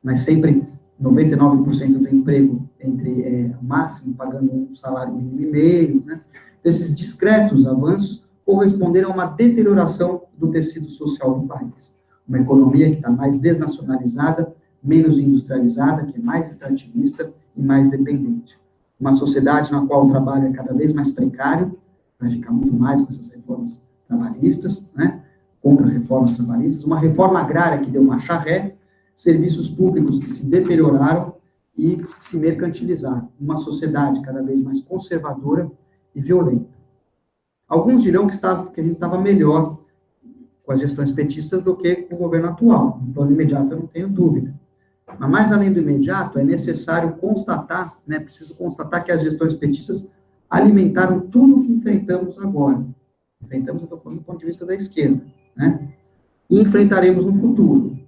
mas sempre 99% do emprego entre o máximo, pagando um salário mínimo e meio, né? Então, esses discretos avanços corresponderam a uma deterioração do tecido social do país. Uma economia que está mais desnacionalizada, menos industrializada, que é mais extrativista e mais dependente. Uma sociedade na qual o trabalho é cada vez mais precário, vai ficar muito mais com essas reformas trabalhistas, né? Contra reformas trabalhistas, uma reforma agrária que deu marcha ré, serviços públicos que se deterioraram e se mercantilizaram. Uma sociedade cada vez mais conservadora e violenta. Alguns dirão que a gente estava melhor com as gestões petistas do que com o governo atual. No plano imediato, eu não tenho dúvida. Mas, mais além do imediato, é necessário constatar, né, preciso constatar que as gestões petistas alimentaram tudo o que enfrentamos agora. Enfrentamos, eu estou falando do ponto de vista da esquerda, né? E enfrentaremos no futuro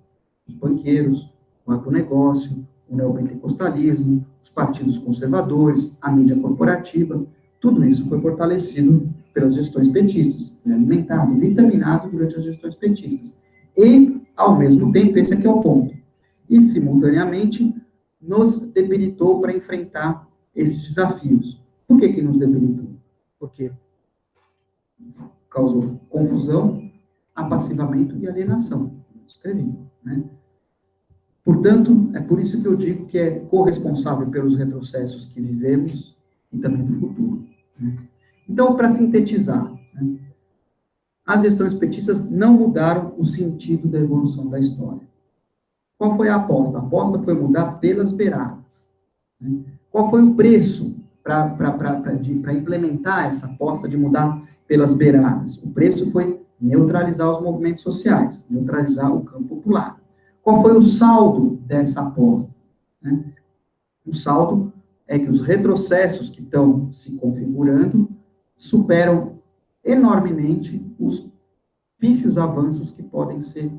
os banqueiros, o agronegócio, o neopentecostalismo, os partidos conservadores, a mídia corporativa, tudo isso foi fortalecido pelas gestões petistas, né? Alimentado, vitaminado durante as gestões petistas. E, ao mesmo tempo, esse aqui é o ponto, e, simultaneamente, nos debilitou para enfrentar esses desafios. Por que nos debilitou? Porque causou confusão, apassivamento e alienação. Escrevi, né? Portanto, é por isso que eu digo que é corresponsável pelos retrocessos que vivemos e também do futuro, né? Então, para sintetizar, né, as gestões petistas não mudaram o sentido da evolução da história. Qual foi a aposta? A aposta foi mudar pelas beiradas, né? Qual foi o preço para implementar essa aposta de mudar pelas beiradas? O preço foi neutralizar os movimentos sociais, neutralizar o campo popular. Qual foi o saldo dessa aposta, né? O saldo é que os retrocessos que estão se configurando superam enormemente os pífios avanços que podem ser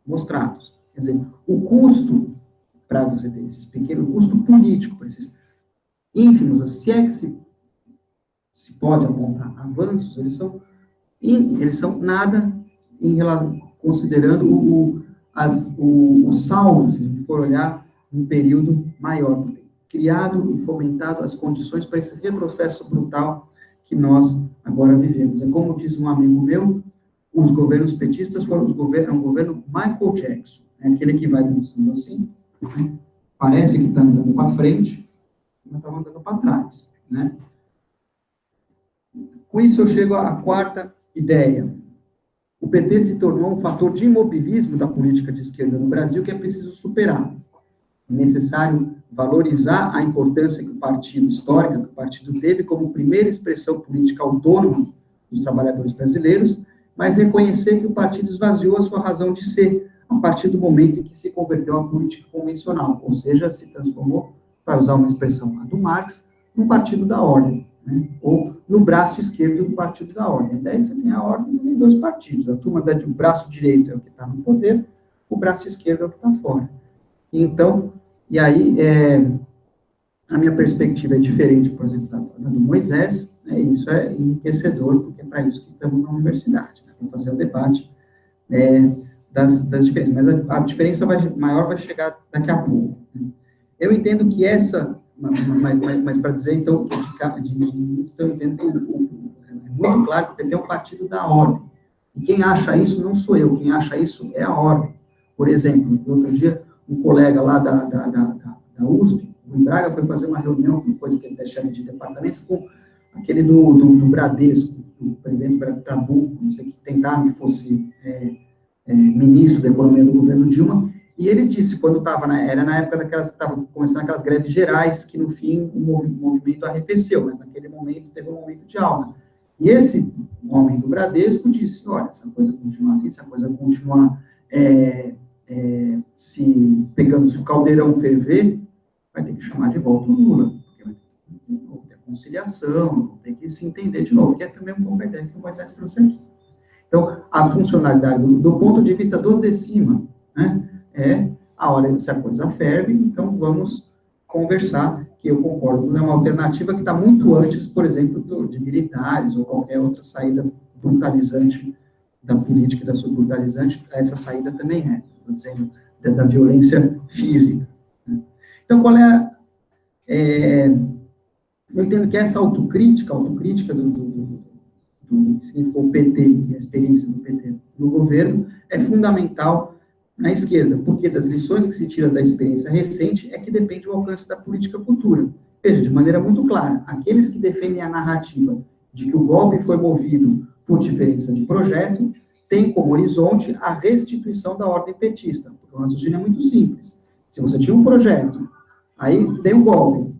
mostrados. Quer dizer, o custo, para você ter esses pequenos, custo político, para esses ínfimos, se é que se pode apontar avanços, eles são nada em relação, considerando o saldo, se a gente for olhar um período maior, criado e fomentado as condições para esse retrocesso brutal que nós agora vivemos. É como diz um amigo meu, os governos petistas foram um governo Michael Jackson, né? Aquele que vai dançando assim, né? Parece que está andando para frente, mas está andando para trás, né? Com isso eu chego à quarta ideia. O PT se tornou um fator de imobilismo da política de esquerda no Brasil que é preciso superar. É necessário valorizar a importância que o partido histórica, que o partido teve como primeira expressão política autônoma dos trabalhadores brasileiros, mas reconhecer que o partido esvaziou a sua razão de ser a partir do momento em que se converteu à política convencional, ou seja, se transformou, para usar uma expressão do Marx, no partido da ordem, né? Ou no braço esquerdo do partido da ordem. Daí você tem a ordem, você tem dois partidos. A turma do braço direito é o que está no poder, o braço esquerdo é o que está fora. Então, e aí, a minha perspectiva é diferente, por exemplo, da do Moisés, né? Isso é enriquecedor, porque é para isso que estamos na universidade, né? Para fazer o debate das diferenças. Mas a diferença maior vai chegar daqui a pouco, né? Eu entendo que mas para dizer, então, isso eu entendo que é muito claro que o PT é um partido da ordem. E quem acha isso não sou eu, quem acha isso é a ordem. Por exemplo, no outro dia, um colega lá da USP, o Braga, foi fazer uma reunião, coisa que ele é chefe de departamento, com aquele do Bradesco, o presidente Trabuco, não sei, que tentaram que fosse ministro da Economia do governo Dilma, e ele disse, quando era na época daquelas que estavam começando aquelas greves gerais, que no fim o movimento arrefeceu, mas naquele momento teve um momento de alta. E esse homem do Bradesco disse, olha, se a coisa continuar assim, se a coisa continuar se o caldeirão ferver, vai ter que chamar de volta o Lula, porque vai ter conciliação, vai ter que se entender de novo, que é também um competente que o Moisés trouxe aqui. Então, a funcionalidade, do ponto de vista dos de cima, né, é a hora de se a coisa ferve, então vamos conversar, que eu concordo, é uma alternativa que está muito antes, por exemplo, de militares ou qualquer outra saída brutalizante da política e da sua brutalizante, essa saída também estou dizendo, da violência física. Né? Então, qual é eu entendo que essa autocrítica do que significou o PT, e a experiência do PT no governo, é fundamental na esquerda, porque das lições que se tira da experiência recente é que depende o alcance da política futura. Veja, de maneira muito clara, aqueles que defendem a narrativa de que o golpe foi movido por diferença de projeto, têm como horizonte a restituição da ordem petista. O raciocínio é muito simples. Se você tinha um projeto, aí deu um golpe,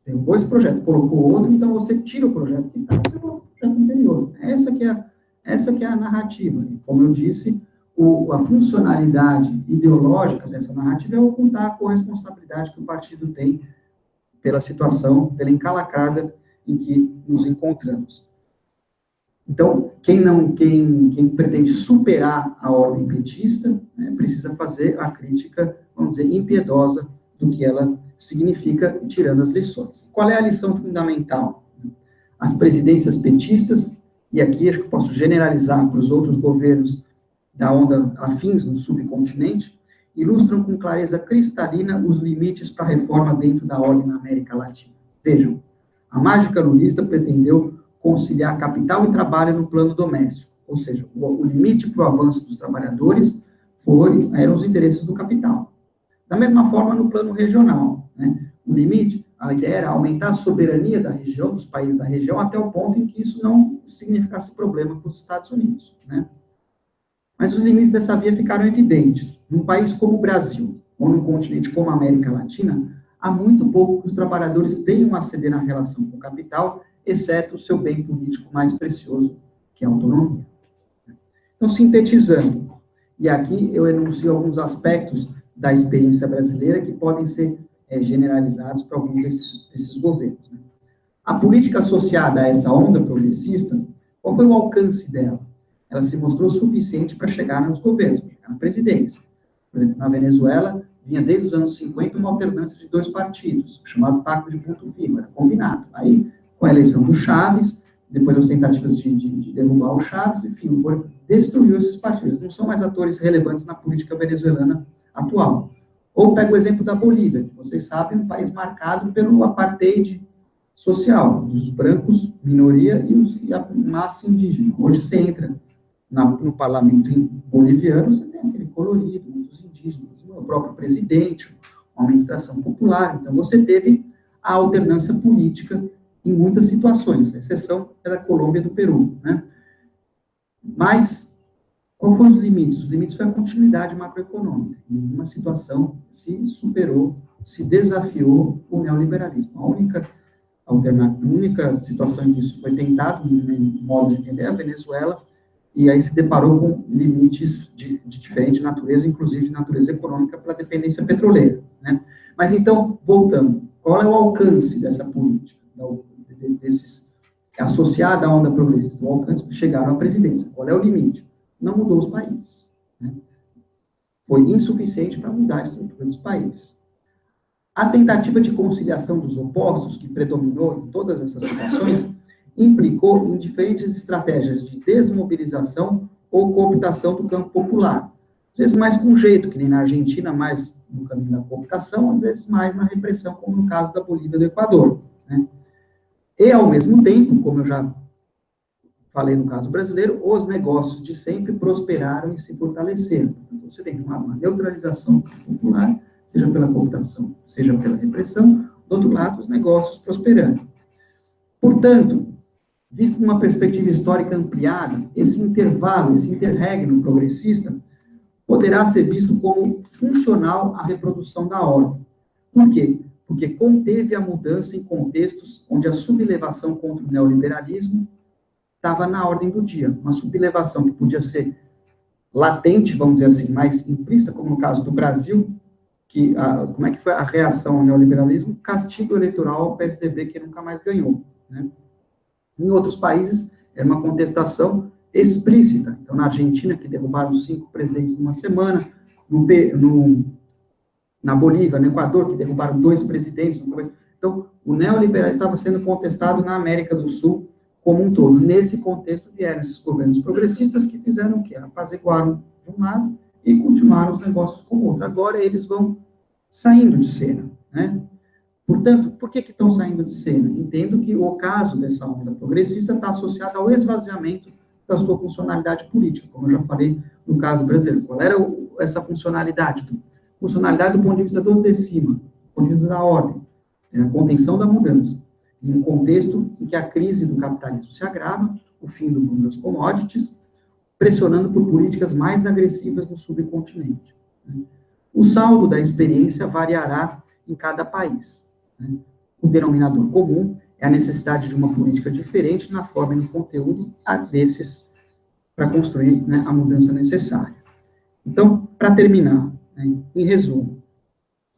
derrubou esse projeto, colocou outro, então você tira o projeto que está, você coloca o projeto anterior. Essa que é a narrativa. Como eu disse, a funcionalidade ideológica dessa narrativa é ocultar a corresponsabilidade que o partido tem pela situação, pela encalacrada em que nos encontramos. Então, quem pretende superar a ordem petista, né, precisa fazer a crítica, vamos dizer, impiedosa do que ela significa, tirando as lições. Qual é a lição fundamental? As presidências petistas, e aqui acho que posso generalizar para os outros governos da onda afins no subcontinente, ilustram com clareza cristalina os limites para a reforma dentro da ordem na América Latina. Vejam, a mágica lulista pretendeu conciliar capital e trabalho no plano doméstico, ou seja, o limite para o avanço dos trabalhadores eram os interesses do capital. Da mesma forma, no plano regional, né? O limite, a ideia era aumentar a soberania da região, dos países da região, até o ponto em que isso não significasse problema para os Estados Unidos, né? Mas os limites dessa via ficaram evidentes. Num país como o Brasil, ou num continente como a América Latina, há muito pouco que os trabalhadores tenham a ceder na relação com o capital, exceto o seu bem político mais precioso, que é a autonomia. Então, sintetizando, e aqui eu enuncio alguns aspectos da experiência brasileira que podem ser generalizados para alguns desses governos. Né? A política associada a essa onda progressista, qual foi o alcance dela? Ela se mostrou suficiente para chegar nos governos, para chegar na presidência. Por exemplo, na Venezuela, vinha desde os anos 50 uma alternância de 2 partidos, chamado Pacto de Ponto Firme, era combinado. Aí, com a eleição do Chaves, depois as tentativas de derrubar o Chaves, enfim, o Bolívar destruiu esses partidos. Não são mais atores relevantes na política venezuelana atual. Ou pega o exemplo da Bolívia, que vocês sabem, um país marcado pelo apartheid social, dos brancos, minoria, e a massa indígena. Hoje você entra no parlamento boliviano, você tem aquele colorido, muitos indígenas, o próprio presidente, uma administração popular. Então, você teve a alternância política em muitas situações, a exceção é da Colômbia e do Peru, né? Mas, qual foram os limites? Os limites foi a continuidade macroeconômica. Em uma situação se superou, se desafiou o neoliberalismo. A única situação em que isso foi tentado, no modo de entender, é a Venezuela, e aí se deparou com limites de diferente natureza, inclusive de natureza econômica, pela dependência petroleira, né? Mas então, voltando, qual é o alcance dessa política? Associada à onda progressista, o alcance, chegaram à presidência. Qual é o limite? Não mudou os países, né? Foi insuficiente para mudar a estrutura dos países. A tentativa de conciliação dos opostos, que predominou em todas essas situações, implicou em diferentes estratégias de desmobilização ou cooptação do campo popular. Às vezes mais com jeito, que nem na Argentina, mais no caminho da cooptação, às vezes mais na repressão, como no caso da Bolívia e do Equador, né? E, ao mesmo tempo, como eu já falei no caso brasileiro, os negócios de sempre prosperaram e se fortaleceram. Então, você tem uma neutralização popular, seja pela cooptação, seja pela repressão, do outro lado, os negócios prosperando. Portanto, visto uma perspectiva histórica ampliada, esse intervalo, esse interregno progressista, poderá ser visto como funcional à reprodução da ordem. Por quê? Porque conteve a mudança em contextos onde a sublevação contra o neoliberalismo estava na ordem do dia. Uma sublevação que podia ser latente, vamos dizer assim, mais implícita, como no caso do Brasil, como é que foi a reação ao neoliberalismo? Castigo eleitoral ao PSDB, que nunca mais ganhou, né? Em outros países, era uma contestação explícita. Então, na Argentina, que derrubaram 5 presidentes numa semana, na Bolívia, no Equador, que derrubaram 2 presidentes. Então, o neoliberalismo estava sendo contestado na América do Sul como um todo. Nesse contexto, vieram esses governos progressistas que fizeram o quê? Apaziguaram de um lado e continuaram os negócios com o outro. Agora eles vão saindo de cena, né? Portanto, por que estão saindo de cena? Entendo que o caso dessa onda progressista está associado ao esvaziamento da sua funcionalidade política, como eu já falei no caso brasileiro. Qual era essa funcionalidade? Funcionalidade do ponto de vista dos de cima, do ponto de vista da ordem, a contenção da mudança, em um contexto em que a crise do capitalismo se agrava, o fim do boom das commodities, pressionando por políticas mais agressivas no subcontinente. O saldo da experiência variará em cada país. O denominador comum é a necessidade de uma política diferente na forma e no conteúdo desses para construir, né, a mudança necessária. Então, para terminar, né, em resumo,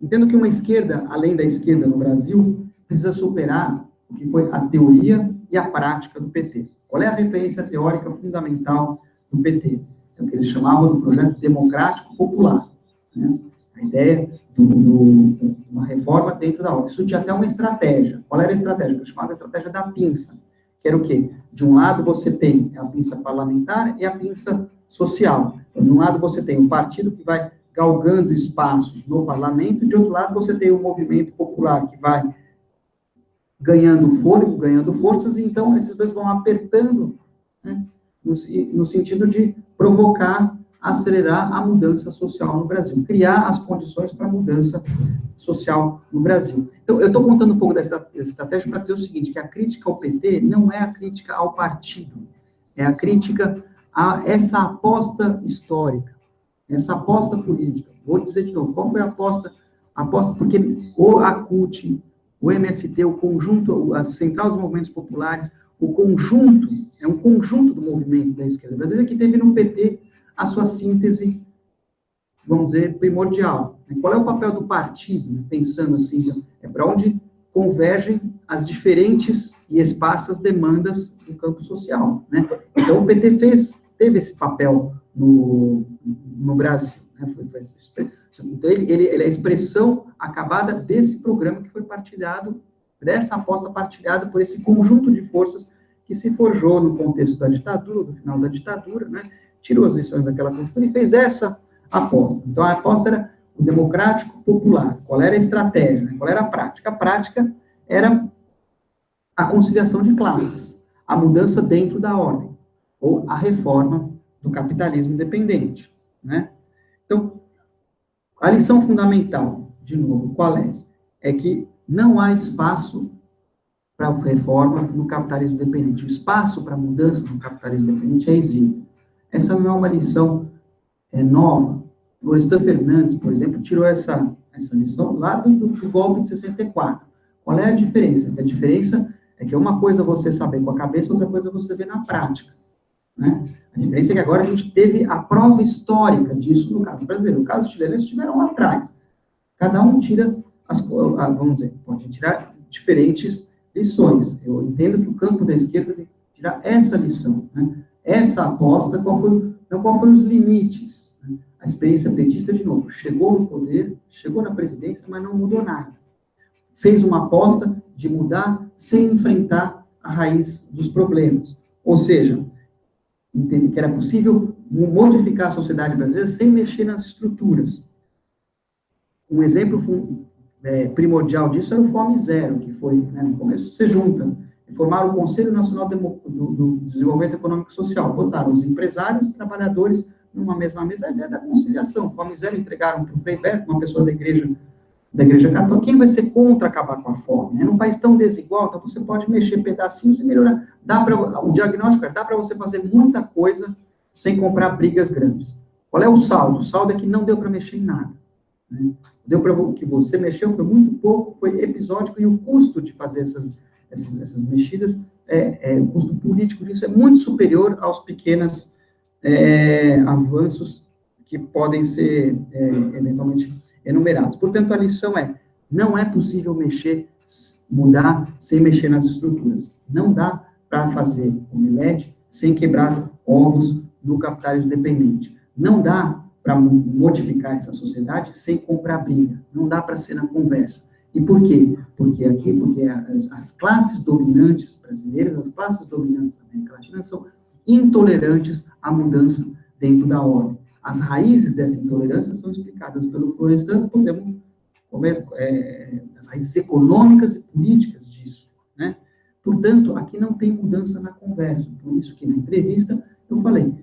entendo que uma esquerda, além da esquerda no Brasil, precisa superar o que foi a teoria e a prática do PT. Qual é a referência teórica fundamental do PT? É o que eles chamavam do projeto democrático popular, né? A ideia de uma reforma dentro da ordem. Isso tinha até uma estratégia. Qual era a estratégia? Eles chamavam a estratégia da pinça, que era o quê? De um lado você tem a pinça parlamentar e a pinça social. Então, de um lado você tem o partido que vai galgando espaços no parlamento, e de outro lado você tem o movimento popular que vai ganhando fôlego, ganhando forças, e então esses dois vão apertando, né, no sentido de provocar, acelerar a mudança social no Brasil, criar as condições para a mudança social no Brasil. Então, eu estou contando um pouco dessa estratégia para dizer o seguinte, que a crítica ao PT não é a crítica ao partido, é a crítica a essa aposta histórica, essa aposta política. Vou dizer de novo, qual foi a aposta? Porque a CUT, o MST, o conjunto, a Central dos Movimentos Populares, o conjunto, é um conjunto do movimento da esquerda brasileira que teve no PT a sua síntese, vamos dizer, primordial. Qual é o papel do partido? Pensando assim, é para onde convergem as diferentes e esparsas demandas do campo social, né? Então, o PT teve esse papel no Brasil, né? Então, ele é a expressão acabada desse programa que foi partilhado, dessa aposta partilhada por esse conjunto de forças que se forjou no contexto da ditadura, do final da ditadura, né? Tirou as lições daquela conjuntura e fez essa aposta. Então, a aposta era o democrático popular. Qual era a estratégia? Né? Qual era a prática? A prática era a conciliação de classes, a mudança dentro da ordem, ou a reforma do capitalismo dependente, né? Então, a lição fundamental, de novo, qual é? É que não há espaço para reforma no capitalismo dependente. O espaço para mudança no capitalismo dependente é exíguo. Essa não é uma lição nova. O Florestan Fernandes, por exemplo, tirou essa lição lá do golpe de 64. Qual é a diferença? A diferença é que uma coisa é você saber com a cabeça, outra coisa é você ver na prática, né? A diferença é que agora a gente teve a prova histórica disso no caso brasileiro. No caso chileno, eles estiveram lá atrás. Cada um tira vamos dizer, pode tirar diferentes lições. Eu entendo que o campo da esquerda tem que tirar essa lição, né? Essa aposta, qual foram os limites, né? A experiência petista, de novo, chegou no poder, chegou na presidência, mas não mudou nada. Fez uma aposta de mudar sem enfrentar a raiz dos problemas. Ou seja, entende que era possível modificar a sociedade brasileira sem mexer nas estruturas. Um exemplo primordial disso era o Fome Zero, que foi, né, no começo, você junta, formaram o Conselho Nacional do Desenvolvimento Econômico e Social, botaram os empresários e os trabalhadores numa mesma mesa, a ideia da conciliação. Fome Zero entregaram para o Frei Beto, uma pessoa da Igreja Católica. Quem vai ser contra acabar com a fome? É num país tão desigual, então você pode mexer pedacinhos e melhorar. O diagnóstico dá para você fazer muita coisa sem comprar brigas grandes. Qual é o saldo? O saldo é que não deu para mexer em nada, né? Deu para o que você mexeu, foi muito pouco, foi episódico, e o custo de fazer essas mexidas, o custo político disso é muito superior aos pequenos avanços que podem ser eventualmente enumerados. Portanto, a lição não é possível mudar sem mexer nas estruturas. Não dá para fazer omelete sem quebrar ovos no capitalismo dependente. Não dá para modificar essa sociedade sem comprar briga. Não dá para ser na conversa. E por quê? Porque as classes dominantes brasileiras, as classes dominantes da América Latina são intolerantes à mudança dentro da ordem. As raízes dessa intolerância são explicadas pelo Florestan, podemos as raízes econômicas e políticas disso, né? Portanto, aqui não tem mudança na conversa, por isso que na entrevista eu falei,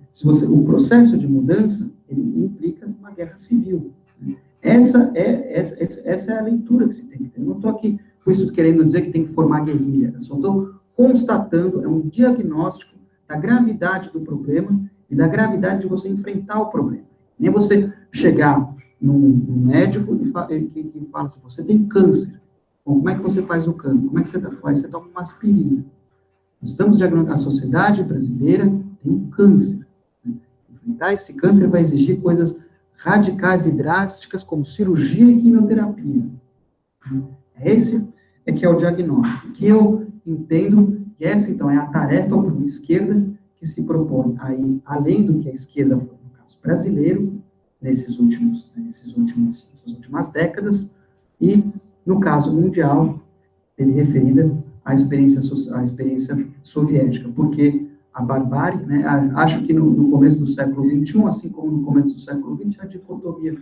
o processo de mudança, ele implica uma guerra civil. Né? Essa é a leitura que se tem que ter. Eu não estou aqui com isso querendo dizer que tem que formar guerrilha, eu só estou constatando, é um diagnóstico da gravidade do problema e da gravidade de você enfrentar o problema. Nem você chegar num médico que fala assim, você tem câncer. Bom, como é que você faz o câncer? Como é que você faz? Você toma uma aspirina. Nós estamos diagnosticando, a sociedade brasileira tem um câncer. Né? Enfrentar esse câncer vai exigir coisas radicais e drásticas, como cirurgia e quimioterapia. Esse é que é o diagnóstico, que eu entendo que essa, então, é a tarefa para uma esquerda que se propõe aí, além do que a esquerda, no caso brasileiro, nessas últimas décadas, e, no caso mundial, ele referida à experiência soviética, porque a barbárie, né, acho que no começo do século XXI, assim como no começo do século XX, a dicotomia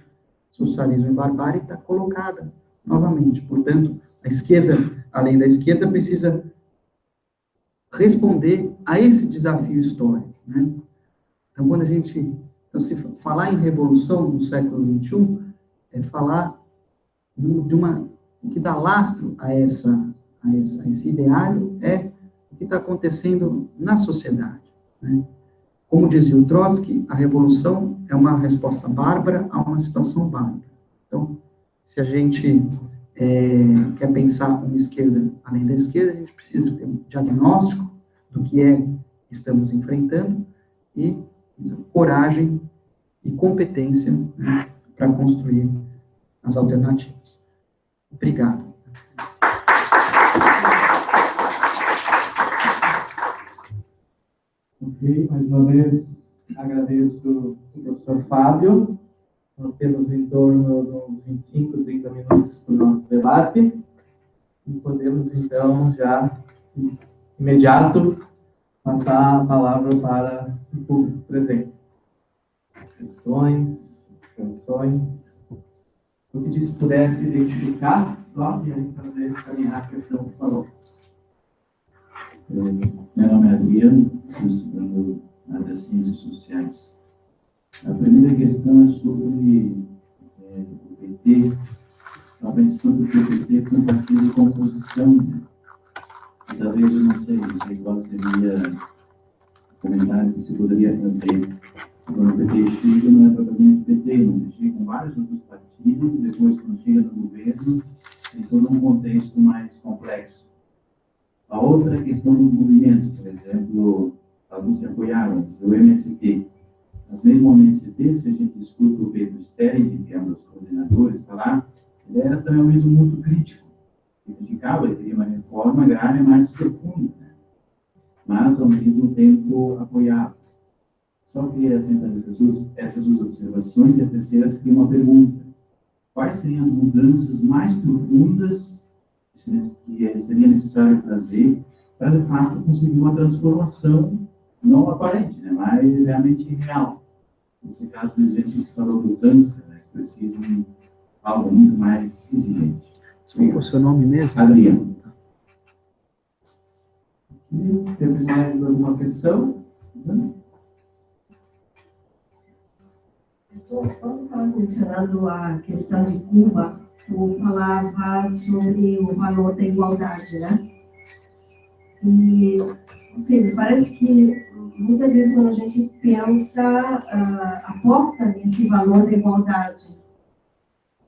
socialismo e barbárie está colocada novamente. Portanto, a esquerda, além da esquerda, precisa responder a esse desafio histórico. Né? Então, quando se falar em revolução no século XXI, é falar o que dá lastro a esse ideário é o que está acontecendo na sociedade. Né? Como dizia o Trotsky, a revolução é uma resposta bárbara a uma situação bárbara. Então, se a gente quer pensar uma esquerda além da esquerda, a gente precisa ter um diagnóstico do que estamos enfrentando e coragem e competência, né, para construir as alternativas. Obrigado. Ok, mais uma vez agradeço o professor Fábio. Nós temos em torno de uns 25, 30 minutos para o nosso debate e podemos então já, imediato, passar a palavra para o público presente. Questões, observações. Eu pedi se pudesse identificar, só, e aí fazer caminhar a questão que falou. Meu nome é Adriano, estou estudando na área das ciências sociais. A primeira questão é sobre o PT. Estava pensando que o PT foi um partido de composição, né? E talvez eu não sei qual seria o comentário que se poderia fazer. Quando o PT chega, não é propriamente o PT, mas chegam vários outros partidos, e depois, quando chega no governo, tem todo um contexto mais complexo. A outra questão dos movimentos, por exemplo, alguns que apoiaram o MST. Mas mesmo o MST, se a gente escuta o Pedro Sterling, que é um dos coordenadores, falar, ele era também mesmo muito crítico. Ele criticava, ele queria uma reforma agrária mais profunda, né? Mas, ao mesmo tempo, apoiava. Só queria assentar essas duas observações, e a terceira seria uma pergunta. Quais seriam as mudanças mais profundas que seria necessário fazer para, de fato, conseguir uma transformação não aparente, né, mas realmente real? Nesse caso, por exemplo, que falou do câncer, né, que precisa de algo muito mais exigente. Desculpa, o seu nome mesmo? Adriano. E temos mais alguma questão? Quando estava mencionando a questão de Cuba, tu falava sobre o valor da igualdade, né? E, enfim, parece que muitas vezes quando a gente pensa, aposta nesse valor da igualdade.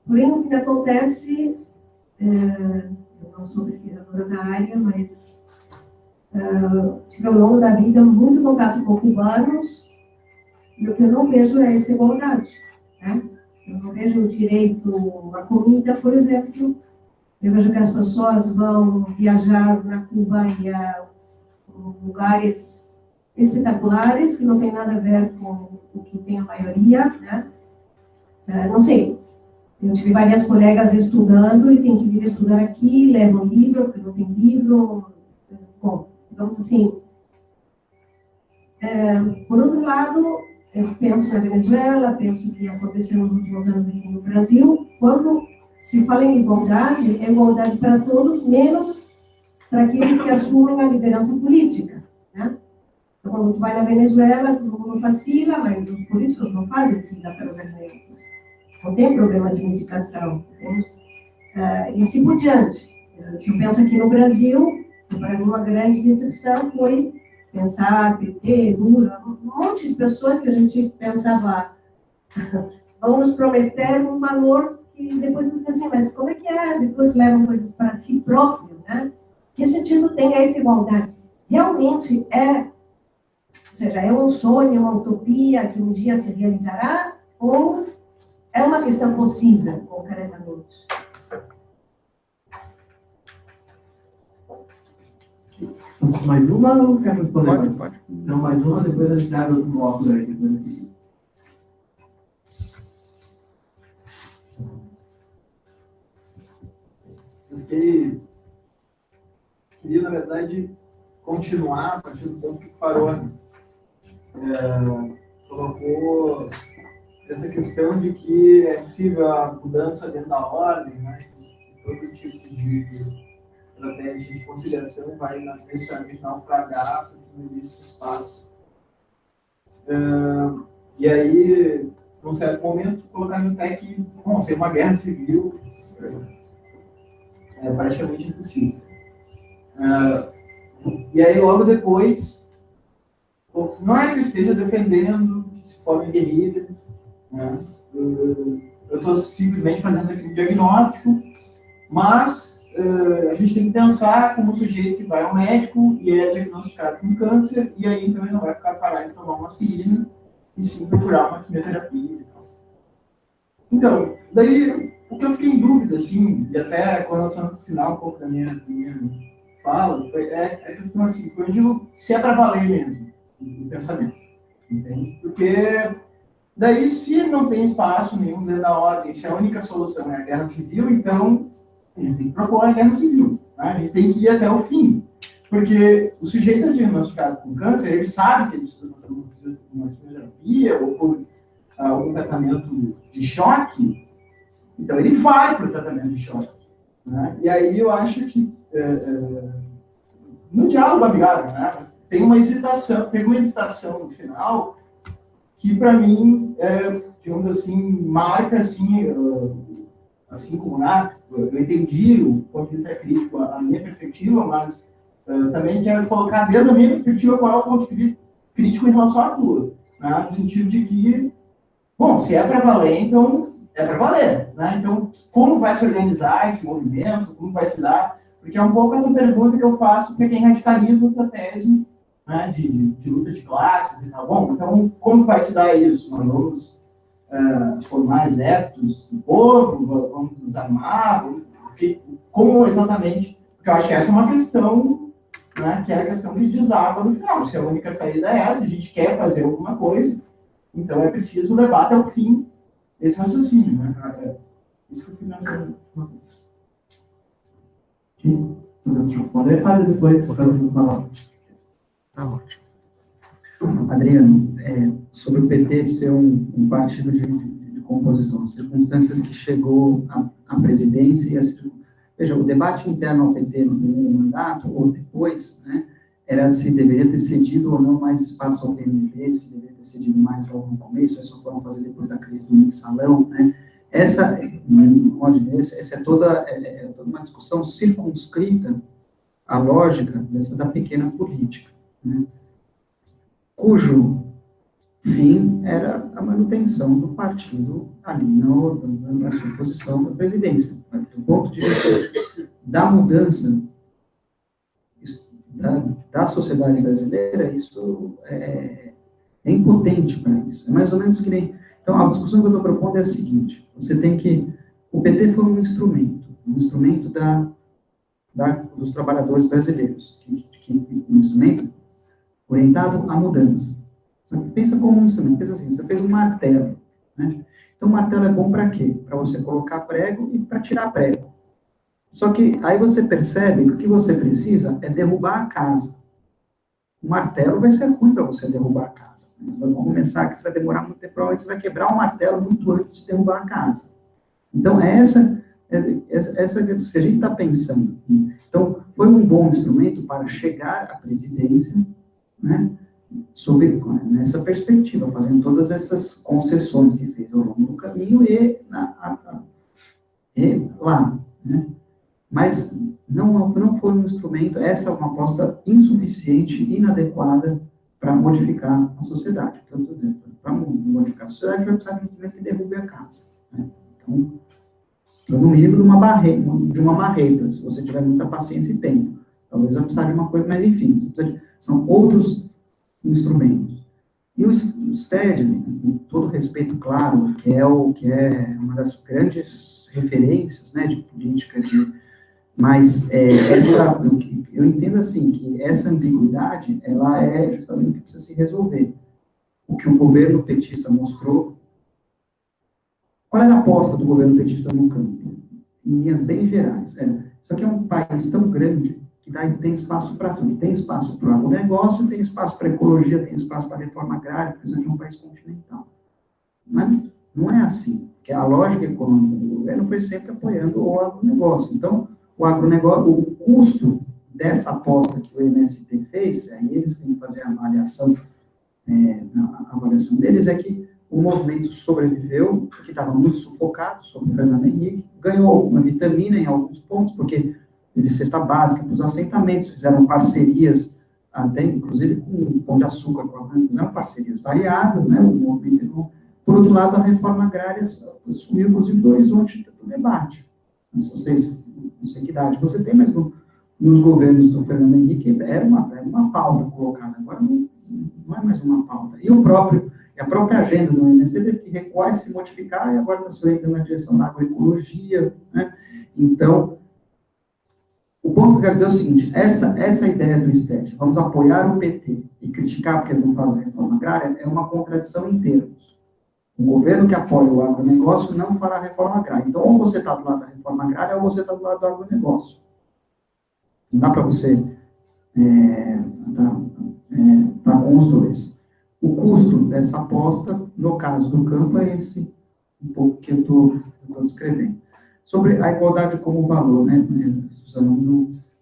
Porém, o que acontece, eu não sou pesquisadora da área, mas tive ao longo da vida muito contato com cubanos, e o que eu não vejo é essa igualdade, né? Eu não vejo o direito à comida, por exemplo. Eu vejo que as pessoas vão viajar na Cuba e a lugares espetaculares, que não tem nada a ver com o que tem a maioria, né? Não sei, Eu tive várias colegas estudando e tem que vir estudar aqui, levam livro, porque não tem livro. Bom, então, assim, por outro lado, eu penso na Venezuela, penso que aconteceu nos últimos anos aqui no Brasil, quando se fala em igualdade, é igualdade para todos, menos para aqueles que assumem a liderança política, né? Então, quando tu vai na Venezuela, todo mundo faz fila, mas os políticos não fazem fila para os alimentos. Não tem problema de indicação. E assim por diante. Se eu penso aqui no Brasil, para mim uma grande decepção foi pensar PT, Lula, um monte de pessoas que a gente pensava vão nos prometer um valor que depois não assim, mas como é que é? Depois levam coisas para si próprio, né? Que sentido tem essa igualdade? Realmente ou seja, é um sonho, uma utopia que um dia se realizará, ou é uma questão possível, concretamente? Mais uma ou quer responder? Pode. Não, mais uma, depois a gente abre outro bloco daí. Eu queria, na verdade, continuar a partir do ponto que parou. Colocou essa questão de que é possível a mudança dentro da ordem, né? Todo tipo de estratégia de conciliação vai necessariamente naufragar, porque não existe espaço. E aí, num certo momento, colocar no pé que, bom, ser uma guerra civil é praticamente impossível. E aí, logo depois, não é que eu esteja defendendo que se formem guerrilhas, né? Eu estou simplesmente fazendo aqui um diagnóstico, mas a gente tem que pensar como um sujeito que vai ao médico e é diagnosticado com câncer, e aí então ele não vai ficar parado de tomar uma aspirina, e sim procurar uma quimioterapia. Então, daí, o que eu fiquei em dúvida, assim, e até com relação ao final um pouco da minha fala, é a questão assim, quando eu digo se é para valer mesmo, o pensamento, entende? Porque daí, se não tem espaço nenhum dentro da ordem, se a única solução é a guerra civil, então a gente tem que propor a guerra civil, né? A gente tem que ir até o fim. Porque o sujeito diagnosticado com câncer, ele sabe que ele precisa passar por uma quimioterapia ou por algum tratamento de choque, então ele vai para o tratamento de choque, né? E aí eu acho que no diálogo amigável, né? Mas tem uma hesitação no final que para mim, digamos assim, marca assim como eu entendi o ponto de vista crítico, a minha perspectiva, mas também quero colocar dentro da minha perspectiva qual é o ponto crítico em relação à tua, né? No sentido de que, bom, se é para valer, então é para valer, né? Então, como vai se organizar esse movimento, como vai se dar? Porque é um pouco essa pergunta que eu faço para quem radicaliza essa tese, né, de luta de classes e tal. Bom, então, como vai se dar isso? Nós vamos formar exércitos do povo, vamos nos armar, como exatamente? Porque eu acho que essa é uma questão, né, que é a questão que desaba no final. Se a única saída é essa, a gente quer fazer alguma coisa, então é preciso levar até o fim esse raciocínio, né? Isso que eu fui pensando. Podemos responder, Fábio, depois fazemos uma... Tá ótimo. Adriano, sobre o PT ser um partido de composição, circunstâncias que chegou à presidência e veja, o debate interno ao PT no primeiro mandato, ou depois, né, era se deveria ter cedido ou não mais espaço ao PMDB, se deveria ter cedido mais logo no começo, isso foram fazer depois da crise do mensalão, né? Essa é toda uma discussão circunscrita à lógica da pequena política, né? Cujo fim era a manutenção do partido ali na sua posição da presidência. Do ponto de vista da mudança da sociedade brasileira, isso é impotente para isso. É mais ou menos que nem... Então, a discussão que eu estou propondo é a seguinte: você tem que... O PT foi um instrumento dos trabalhadores brasileiros, um instrumento orientado à mudança. Só que pensa como um instrumento, pensa assim, você fez um martelo, né? Então, o martelo é bom para quê? Para você colocar prego e para tirar prego. Só que aí você percebe que o que você precisa é derrubar a casa. O martelo vai ser ruim para você derrubar a casa. Vamos começar que você vai demorar muito tempo, provavelmente você vai quebrar o martelo muito antes de derrubar a casa. Então, essa se a gente está pensando. Então, foi um bom instrumento para chegar à presidência, né, nessa perspectiva, fazendo todas essas concessões que fez ao longo do caminho e lá, né? Mas não foi um instrumento, essa é uma aposta insuficiente, inadequada para modificar a sociedade. Então, eu estou dizendo, para modificar a sociedade, vai precisar de um instrumento que derrube a casa, né? Então, no mínimo de uma marreta, se você tiver muita paciência e tempo. Talvez vai precisar de uma coisa, mas enfim, são outros instrumentos. E o Stedman, com todo respeito, claro, que é uma das grandes referências, né, de política, mas eu entendo assim, que essa ambiguidade, ela é justamente o que precisa se resolver. O que o governo petista mostrou. Qual era a aposta do governo petista no campo? Em linhas bem gerais. Só que é um país tão grande que tem espaço para tudo. Tem espaço para o agronegócio, tem espaço para a ecologia, tem espaço para a reforma agrária, porque a gente é um país continental. Mas não é assim. Porque a lógica econômica do governo foi sempre apoiando o agronegócio. Então, o agronegócio, o custo dessa aposta que o MST fez, aí eles têm que fazer a avaliação, a avaliação deles é que o movimento sobreviveu, porque estava muito sufocado, sob o Fernando Henrique, ganhou alguma vitamina em alguns pontos, porque teve cesta básica para os assentamentos, fizeram parcerias, até inclusive com o Pão de Açúcar, fizeram parcerias variadas, né, o movimento. Por outro lado, a reforma agrária sumiu, inclusive, do horizonte do debate. Não sei que idade você tem, mas nos governos do Fernando Henrique era uma pauta colocada, agora não é mais uma pauta. E a própria agenda do MST teve que recuar e se modificar, e agora está se orientando na direção da agroecologia, né? Então, o ponto que eu quero dizer é o seguinte, essa ideia do STED, vamos apoiar o PT e criticar porque eles não fazem reforma agrária, é uma contradição em termos. O governo que apoia o agronegócio não fará reforma agrária. Então, ou você está do lado da reforma agrária, ou você está do lado do agronegócio. Não dá para você tá com os dois. O custo dessa aposta, no caso do campo, é esse um pouco que eu estou descrevendo. Sobre a igualdade como valor, né, Suzana,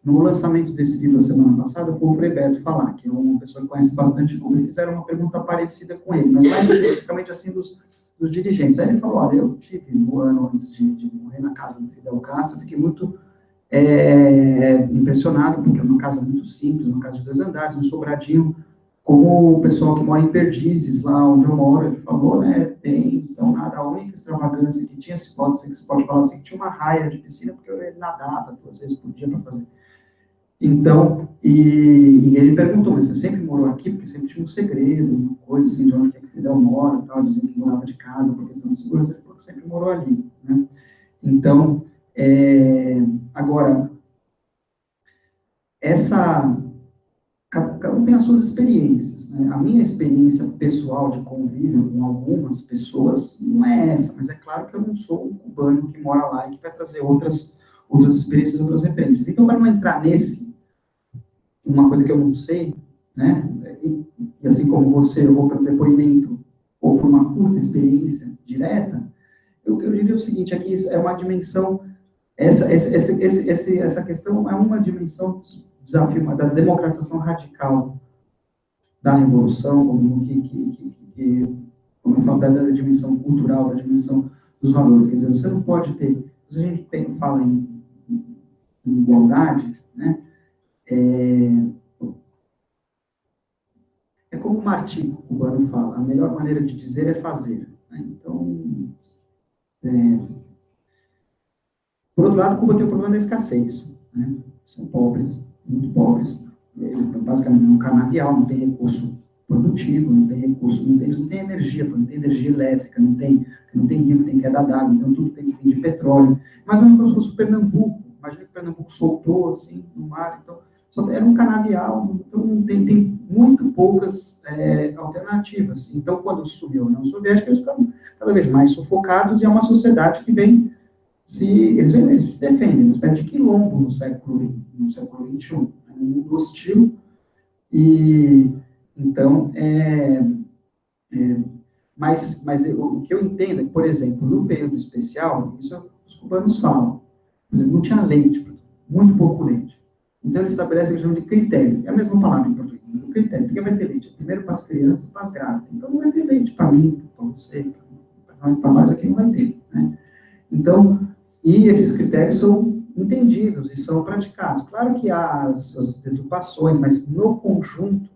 no lançamento desse livro da semana passada, foi o Frei Beto falar, que é uma pessoa que conhece bastante Cuba, e fizeram uma pergunta parecida com ele, mas mais especificamente assim dos dirigentes. Aí ele falou, olha, eu tive no ano antes de morrer na casa do Fidel Castro, fiquei muito impressionado, porque é uma casa muito simples, uma casa de 2 andares, um sobradinho, como o pessoal que mora em Perdizes, lá onde eu moro, ele falou, né, então nada, a única extravagância que tinha, se pode falar assim, que tinha uma raia de piscina, porque ele nadava 2 vezes por dia para fazer. Então, e ele perguntou, mas você sempre morou aqui? Porque sempre tinha um segredo, uma coisa assim, de onde é que o Fidel mora, tal, dizendo que morava de casa por questão de segurança, ele falou que sempre morou ali, né? Então, agora, cada um tem as suas experiências, né? A minha experiência pessoal de convívio com algumas pessoas não é essa, mas é claro que eu não sou um cubano que mora lá e que vai trazer outras experiências, outras referências. Então, para não entrar uma coisa que eu não sei, né? E assim como você, eu vou para o depoimento ou para uma curta experiência direta, eu diria o seguinte, aqui é uma dimensão, essa questão é uma dimensão desafio da democratização radical da revolução, como eu falo, da dimensão cultural, da dimensão dos valores. Quer dizer, você não pode ter, se a gente fala em igualdade, né, é como o Martí cubano fala, a melhor maneira de dizer é fazer, né? Então, por outro lado, Cuba tem o problema da escassez, né? São pobres, muito pobres, basicamente não canavial, não tem recurso produtivo, não tem recurso, eles não têm energia, não tem energia elétrica, não tem rio, tem queda d'água, então tudo tem que vir de petróleo. Mas não é como se fosse o Pernambuco, imagina que o Pernambuco soltou assim no mar, então era um canavial, então tem muito poucas alternativas. Então, quando subiu a União Soviética, eles ficaram cada vez mais sufocados, e é uma sociedade que vem eles se defendem, uma espécie de quilombo no século XXI, um mundo hostil. E, então, mas o que eu entendo é que, por exemplo, no período especial, isso os cubanos falam, por exemplo, não tinha leite, muito pouco leite. Então, eles estabelecem o que chamam de critério, é a mesma palavra em português, o critério, porque vai ter leite primeiro para as crianças e para as grávidas. Então, não vai ter leite para mim, para você, para nós aqui não vai ter, né? Então, e esses critérios são entendidos e são praticados. Claro que há as deturpações, mas no conjunto,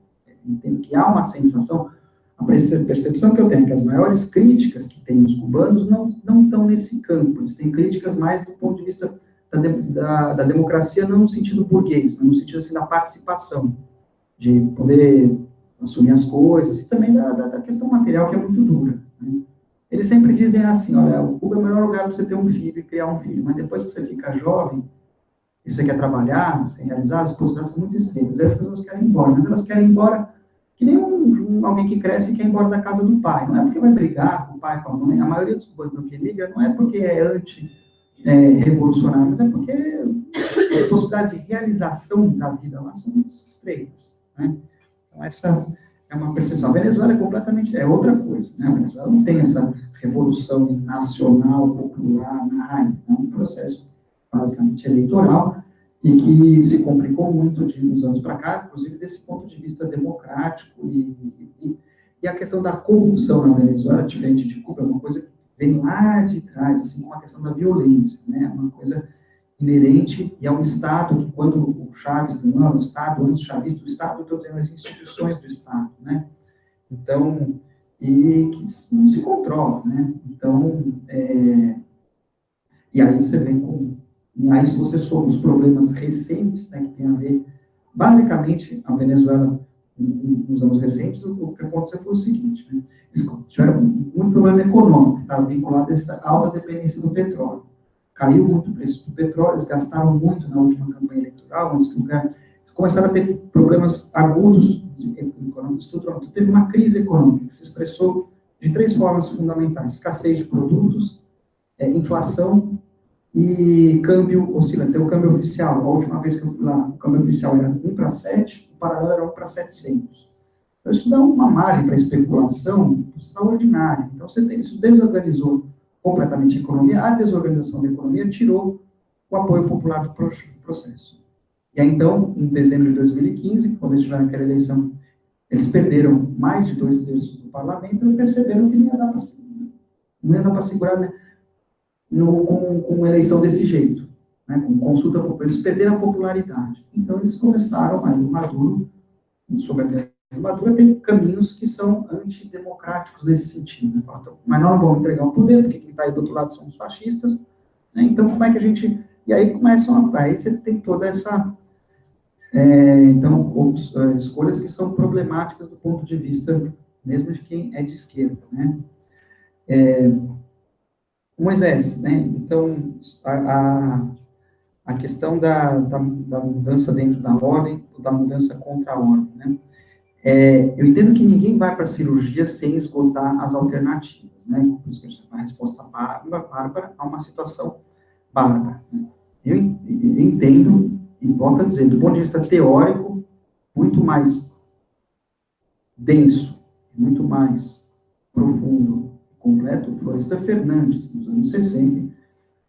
entendo que há uma sensação, a percepção que eu tenho é que as maiores críticas que tem os cubanos não estão nesse campo, eles têm críticas mais do ponto de vista da democracia, não no sentido burguês, mas no sentido assim, da participação, de poder assumir as coisas, e também da questão material, que é muito dura, né? Eles sempre dizem assim, olha, o Cuba é o melhor lugar para você ter um filho e criar um filho, mas depois que você fica jovem, e você quer trabalhar, você realizar, as possibilidades são muito estreitas, aí as pessoas querem ir embora, mas elas querem ir embora que nem alguém que cresce e quer ir embora da casa do pai, não é porque vai brigar com o pai, com a mãe, a maioria dos cubanos que migra não é porque é anti-revolucionário, mas é porque as possibilidades de realização da vida lá são muito estreitas, né? Então, essa é uma percepção. A Venezuela é outra coisa, né? A Venezuela não tem essa revolução nacional, popular, na raiz, é um processo basicamente eleitoral e que se complicou muito de uns anos para cá, inclusive desse ponto de vista democrático e a questão da corrupção na Venezuela, diferente de Cuba, é uma coisa que vem lá de trás, assim como a questão da violência, né? Uma coisa inerente, e é um Estado que, quando o Chávez ganhou, o Estado, antes chavista, o Estado, eu estou dizendo as instituições do Estado, né? Então, e que não se controla, né? Então, e aí você vem com... E aí, se você soube os problemas recentes, né, que tem a ver, basicamente, a Venezuela, nos anos recentes, o que aconteceu foi o seguinte, né? Eles tiveram muito problema econômico, que estava vinculado a essa alta dependência do petróleo. Caiu muito o preço do petróleo, eles gastaram muito na última campanha eleitoral, antes que eles começaram a ter problemas agudos econômicos estruturais. Então, teve uma crise econômica que se expressou de 3 formas fundamentais: escassez de produtos, inflação e câmbio oscilante. Tem o câmbio oficial, a última vez que eu fui lá, o câmbio oficial era 1:7, o paralelo era 1:700. Então, isso dá uma margem para especulação extraordinária. Então, isso desorganizou completamente a economia. A desorganização da economia tirou o apoio popular do processo. E aí, então, em dezembro de 2015, quando eles tiveram aquela eleição, eles perderam mais de 2/3 do parlamento e perceberam que não ia dar para segurar, né, com uma eleição desse jeito, né, com consulta popular. Eles perderam a popularidade. Então, eles começaram, aí o Maduro, sobre a Maduro, tem caminhos que são antidemocráticos nesse sentido, né? Mas nós não vamos entregar o poder, porque quem está aí do outro lado são os fascistas, né? Então, como é que a gente... E aí aí você tem toda essa... escolhas que são problemáticas do ponto de vista mesmo de quem é de esquerda, né? Moisés, né? Então, a questão da mudança dentro da ordem, ou da mudança contra a ordem, né? Eu entendo que ninguém vai para a cirurgia sem esgotar as alternativas, né? Por isso que a resposta bárbara a uma situação bárbara, né? Eu entendo, e volto a dizer, do ponto de vista teórico, muito mais denso, muito mais profundo, completo, o Florestan Fernandes, nos anos 60.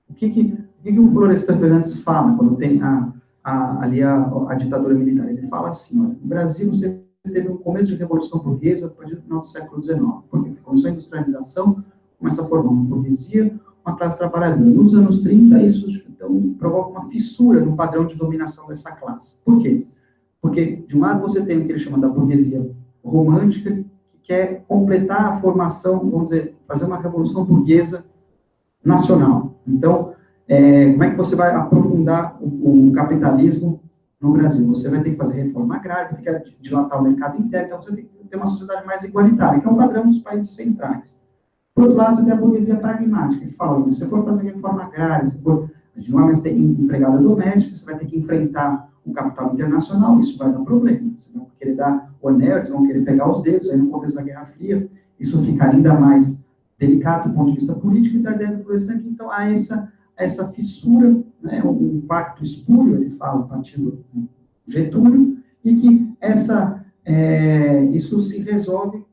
O que o Florestan Fernandes fala quando tem ali a ditadura militar? Ele fala assim, olha, no Brasil você teve um começo de revolução burguesa a partir do final do século XIX, porque começou a industrialização, começa a formar uma burguesia, uma classe trabalhadora. Nos anos 30, isso então provoca uma fissura no padrão de dominação dessa classe. Por quê? Porque, de um lado, você tem o que ele chama da burguesia romântica, que quer completar a formação, vamos dizer, fazer uma revolução burguesa nacional. Então, como é que você vai aprofundar o capitalismo no Brasil? Você vai ter que fazer reforma agrária, tem que dilatar o mercado interno, então você tem que ter uma sociedade mais igualitária, que é o padrão dos países centrais. Por outro lado, você tem a burguesia pragmática, que fala, se você for fazer reforma agrária, se for, de uma vez ter empregada doméstica, você vai ter que enfrentar o capital internacional, isso vai dar problema. Vocês vão querer dar o anel, eles vão querer pegar os dedos, aí no contexto da Guerra Fria, isso fica ainda mais delicado do ponto de vista político, e da ideia do professor aqui, então, há essa fissura, né, um pacto espúrio, ele fala, a partir do Getúlio, e que isso se resolve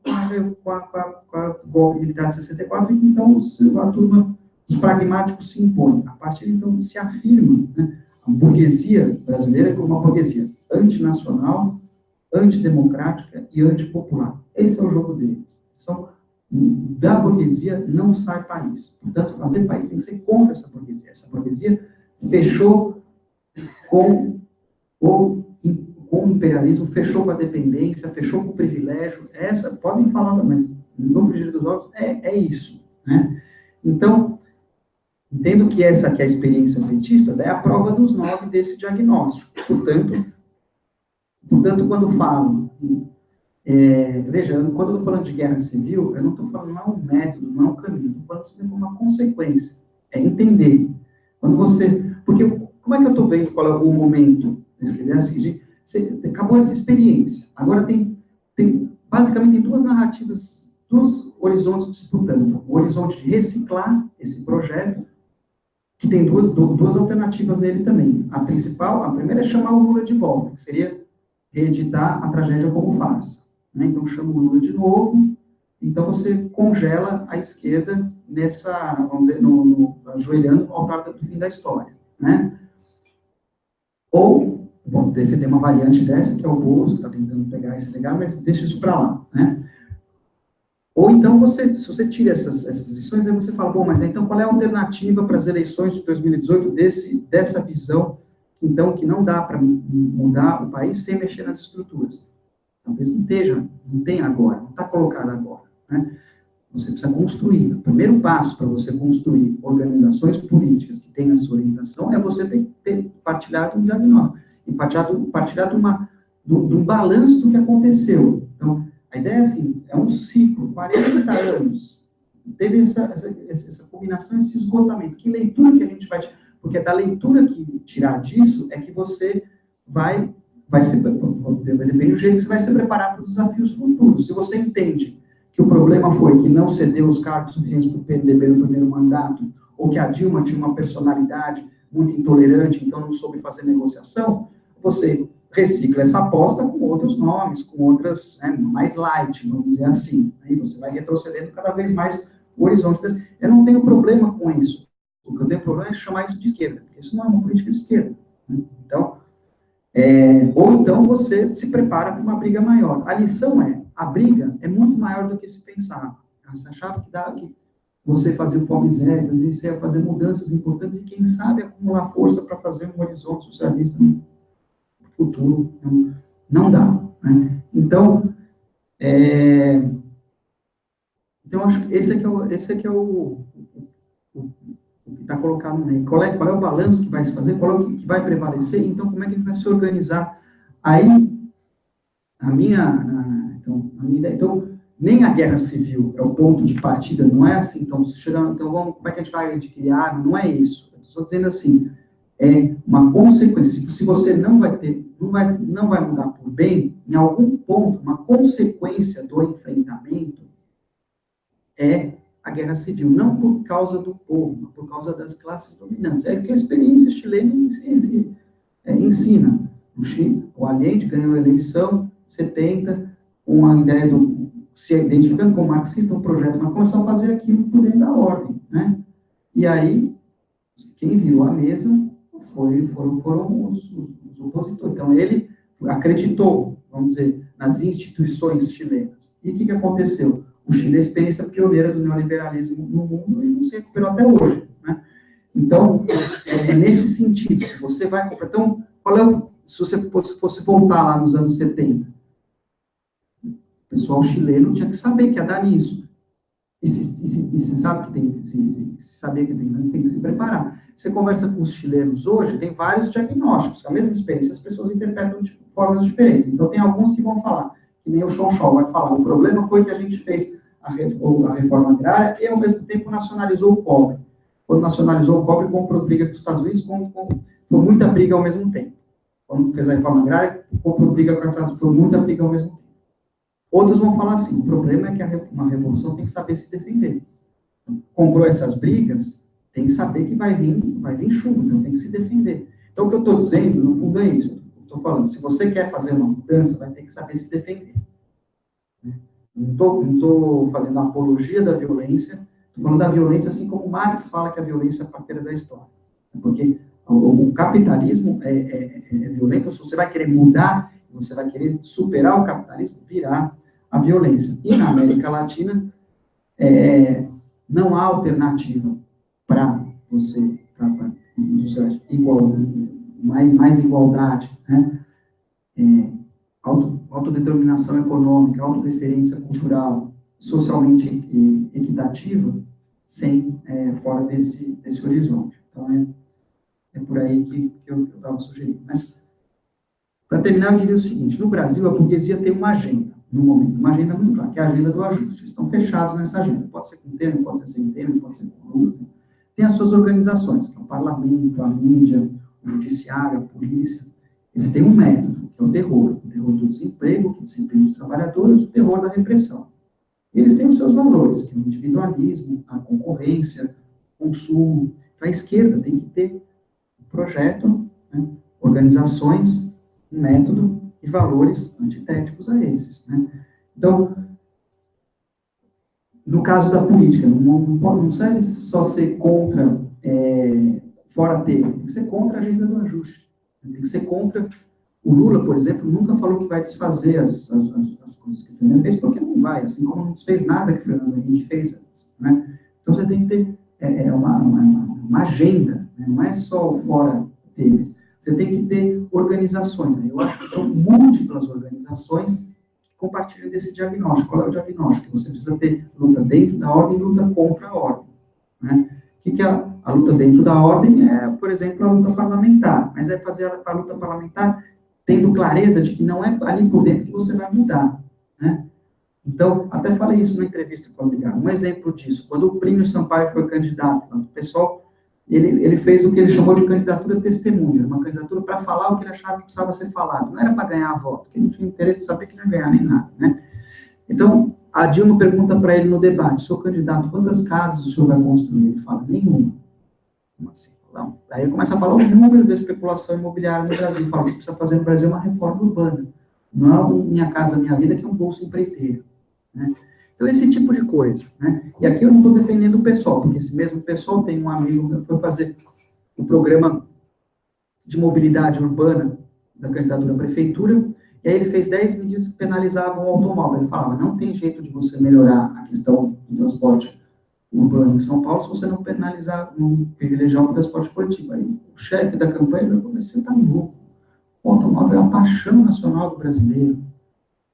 com a golpe militar de 64, e então a turma, os pragmáticos se impõem. A partir então se afirma, né, a burguesia brasileira como uma burguesia antinacional, antidemocrática e antipopular. Esse é o jogo deles. Da burguesia não sai país. Portanto, fazer país tem que ser contra essa burguesia. Essa burguesia fechou com o imperialismo, fechou com a dependência, fechou com o privilégio. Podem falar, mas no frigir dos ovos é isso, né? Então, entendo que essa que é a experiência petista é a prova dos 9 desse diagnóstico. Portanto, quando falo, veja, quando eu estou falando de guerra civil, eu não estou falando, não é um método, não é um caminho, estou falando sobre uma consequência, é entender. Porque como é que eu estou vendo qual é o momento? Acabou essa experiência, agora basicamente tem duas narrativas, dois horizontes disputando, o horizonte de reciclar esse projeto, que tem duas alternativas nele também. A primeira é chamar o Lula de volta, que seria reeditar a tragédia como farsa, né? Então chama o Lula de novo, então você congela a esquerda nessa, vamos dizer, ajoelhando ao altar do fim da história, né? Ou, bom, você tem uma variante dessa, que é o Bozo, que está tentando pegar esse legado, mas deixa isso para lá, né? Ou então, se você tira essas lições, aí você fala, bom, mas então qual é a alternativa para as eleições de 2018 dessa visão, então, que não dá para mudar o país sem mexer nas estruturas? Talvez não tenha agora, não está colocado agora, né? Você precisa construir. O primeiro passo para você construir organizações políticas que tenham essa orientação é você ter partilhado um diagnóstico, e partilhado de um balanço do que aconteceu. Então, a ideia é assim, é um ciclo, 40 anos, teve essa combinação, esse esgotamento. Que leitura que a gente vai... Porque da leitura que tirar disso é que você vai depende do jeito que você vai se preparar para os desafios futuros. Se você entende que o problema foi que não cedeu os cargos suficientes para o PMDB no primeiro mandato, ou que a Dilma tinha uma personalidade muito intolerante, então não soube fazer negociação, você recicla essa aposta com outros nomes, com outras, né, mais light, vamos dizer assim. Aí você vai retrocedendo cada vez mais o horizonte. Eu não tenho problema com isso. O que eu tenho problema é chamar isso de esquerda, porque isso não é uma política de esquerda, né? Então, ou então você se prepara para uma briga maior. A lição a briga é muito maior do que se pensava. Você achava que você fazia o fome zero, você ia fazer mudanças importantes e, quem sabe, acumular força para fazer um horizonte socialista no futuro. Não dá, né? Então, acho que esse aqui é o que está colocado no meio. Qual é o balanço que vai se fazer? Qual é o que vai prevalecer? Então, como é que a gente vai se organizar? Aí, a minha ideia... Então, nem a guerra civil é o ponto de partida, não é assim. Então, como é que a gente vai adquirir arma? Não é isso. Eu estou dizendo assim, é uma consequência. Se você não vai mudar por bem, em algum ponto, uma consequência do enfrentamento é a guerra civil, não por causa do povo, mas por causa das classes dominantes. É que a experiência chilena ensina. O Allende ganhou a eleição 70, com a ideia se identificando como marxista, um projeto, mas começou a fazer aquilo por dentro da ordem, né? E aí, quem virou a mesa foram os opositores. Então, ele acreditou, vamos dizer, nas instituições chilenas. E o que aconteceu? O Chile é a experiência pioneira do neoliberalismo no mundo e não se recuperou até hoje, né? Então, é nesse sentido, se você vai... Então, se você fosse voltar lá nos anos 70, o pessoal chileno tinha que saber que ia dar nisso. E se sabe que tem, se saber que tem que se preparar. Você conversa com os chilenos hoje, tem vários diagnósticos, a mesma experiência, as pessoas interpretam de formas diferentes. Então, tem alguns que vão falar, que nem o Chonchol vai falar, o problema foi que a gente fez a reforma agrária e, ao mesmo tempo, nacionalizou o cobre. Quando nacionalizou o cobre, comprou briga com os Estados Unidos, com muita briga ao mesmo tempo. quando fez a reforma agrária, comprou briga com a classe, foi muita briga ao mesmo tempo. Outros vão falar assim, o problema é que uma revolução tem que saber se defender. Então, comprou essas brigas, tem que saber que vai vir chumbo, então tem que se defender. Então, o que eu estou dizendo, no fundo, é isso. Eu estou falando, se você quer fazer uma mudança, vai ter que saber se defender. Não estou fazendo apologia da violência, estou falando da violência assim como Marx fala que a violência é a parteira da história. Porque o capitalismo é violento, se você vai querer mudar, você vai querer superar o capitalismo, virá a violência. E na América Latina, não há alternativa para você, mais igualdade, né? Autodeterminação econômica, autorreferência cultural, socialmente equitativa, fora desse horizonte. Então, é por aí que eu estava sugerindo. Mas, para terminar, eu diria o seguinte, no Brasil, a burguesia tem uma agenda, no momento, uma agenda muito clara, que é a agenda do ajuste. Eles estão fechados nessa agenda. Pode ser com termo, pode ser sem termo, pode ser com luta. Tem as suas organizações, que é o parlamento, a mídia, o judiciário, a polícia. Eles têm um método, que é o terror do desemprego, que desemprega os trabalhadores, o terror da repressão. Eles têm os seus valores, que é o individualismo, a concorrência, o consumo. Então, a esquerda tem que ter um projeto, né, organizações, um método e valores antitéticos a esses. Né? Então, no caso da política, não serve só ser contra, fora termo, tem que ser contra a agenda do ajuste. Tem que ser contra. O Lula, por exemplo, nunca falou que vai desfazer as coisas que o Fernando fez, porque não vai, assim como não desfez nada que o Fernando Henrique fez antes. Né? Então, você tem que ter uma agenda, né? Não é só o fora termo. Você tem que ter organizações. Né? Eu acho que são múltiplas organizações que compartilham desse diagnóstico. Qual é o diagnóstico? Você precisa ter luta dentro da ordem e luta contra a ordem. Né? O que é a luta dentro da ordem? É, por exemplo, a luta parlamentar. Mas é fazer a luta parlamentar tendo clareza de que não é ali por dentro que você vai mudar. Né? Então, até falei isso na entrevista com o Obrigado. Um exemplo disso, quando o Plínio Sampaio foi candidato, o pessoal, ele fez o que ele chamou de candidatura testemunha, uma candidatura para falar o que ele achava que precisava ser falado. Não era para ganhar voto, porque não tinha interesse de saber que não ia ganhar nem nada. Né? Então, a Dilma pergunta para ele no debate, sou candidato, quantas casas o senhor vai construir? Ele fala, nenhuma. Como assim? Não. Aí ele começa a falar os números da especulação imobiliária no Brasil. Ele fala que precisa fazer no Brasil uma reforma urbana. Não é um Minha Casa Minha Vida, que é um bolso empreiteiro. Né? Então, esse tipo de coisa. Né? E aqui eu não estou defendendo o PSOL, porque esse mesmo PSOL tem um amigo que foi fazer o programa de mobilidade urbana da candidatura à prefeitura, e aí ele fez 10 medidas que penalizavam o automóvel. Ele falava, não tem jeito de você melhorar a questão do transporte urbano em São Paulo se você não penalizar, não privilegiar o transporte coletivo. Aí o chefe da campanha falou, você está louco. O automóvel é a paixão nacional do brasileiro.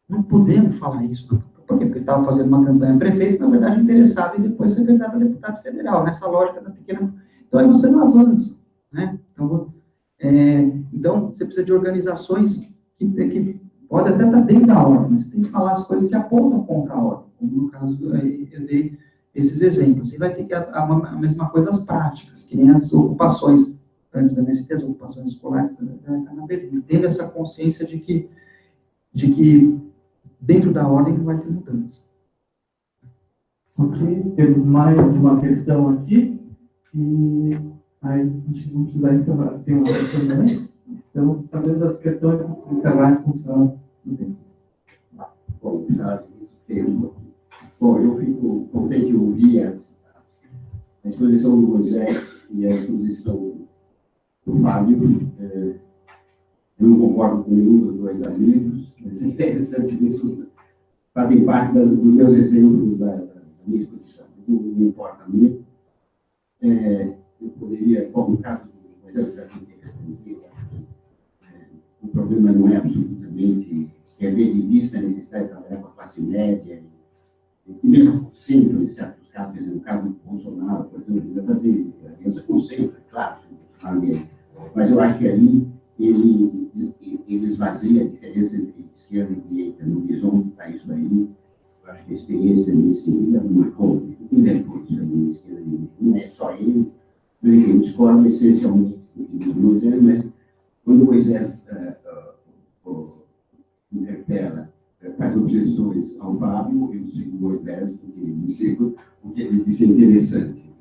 Não podemos falar isso. Por quê? Porque ele estava fazendo uma campanha prefeito, na verdade, interessado em depois ser candidato a deputado federal, nessa lógica da pequena... Então, aí você não avança. Né? Então, você precisa de organizações que pode até estar dentro da ordem, mas você tem que falar as coisas que apontam contra a ordem. Como no caso, eu dei esses exemplos. E vai ter que a mesma coisa as práticas, que nem as ocupações, antes da MST, as ocupações escolares, na Berlim. Tendo essa consciência de que dentro da ordem não vai ter mudança. Ok, temos mais uma questão aqui, e aí a gente não precisa encerrar. Tem uma questão também? Então, talvez as questões vão encerrar em função do tempo. Bom, já tempo. Bom, eu fico contente de ouvir a exposição do Moisés e a exposição do Fábio. Eu não concordo com nenhum dos dois amigos, mas é interessante que isso fazem parte dos meus exemplos da minha exposição. Não me importa muito. Eu poderia, como no caso do Moisés, já ter respondido, o problema não é absolutamente perder de vista a necessidade de trabalhar com a classe média, e mesmo com o centro, em certos casos, no caso do Bolsonaro, por exemplo, ele vai fazer aliança com o centro, é claro, mas eu acho que ali ele esvazia a diferença entre esquerda e direita, no horizonte está isso aí. Eu acho que a experiência nesse sentido marcou, inventou isso aí na esquerda e direita. Não é só ele, eu discordo essencialmente do Moisés, mas quando Moisés interpela, faz objeções ao Fábio, eu sigo o Moisés, o que ele disse é interessante,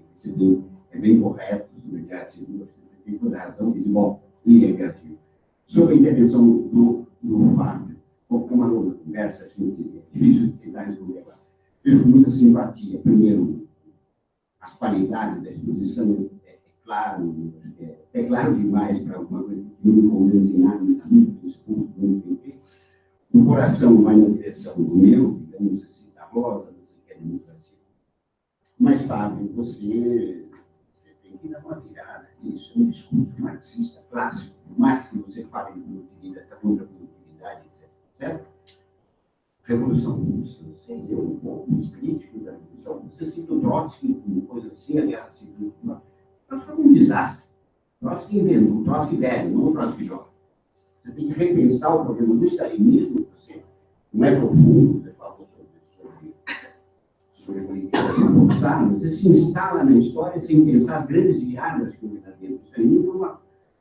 é bem correto sobre a guerra civil, tem toda a razão, diz, bom, e é negativo. Sobre a intervenção do Fábio, porque é uma longa conversa, gente, é difícil de tentar resolver lá. Vejo muita simpatia. Primeiro, as qualidades da exposição, é claro demais para alguma coisa que não me convence em nada, muito discurso, muito bem feito. O coração vai na direção do meu, digamos assim, da Rosa, não sei o que é democracia. Mas, Fábio, você tem que dar uma virada. Isso é um discurso marxista clássico. Por mais que você fale de produtividade, está contra a produtividade, etc. Certo? Revolução russa, você leu um pouco os críticos da Revolução Russa, você cita o Trotsky, uma coisa assim, a Guerra Civil. Foi um desastre. Trotsky inventou, o Trotsky velho, não o Trotsky jovem. Você tem que repensar o problema do stalinismo, você não é profundo, você falou sobre politização forçada, você se instala na história sem pensar as grandes viradas que houve lá dentro. O stalinismo foi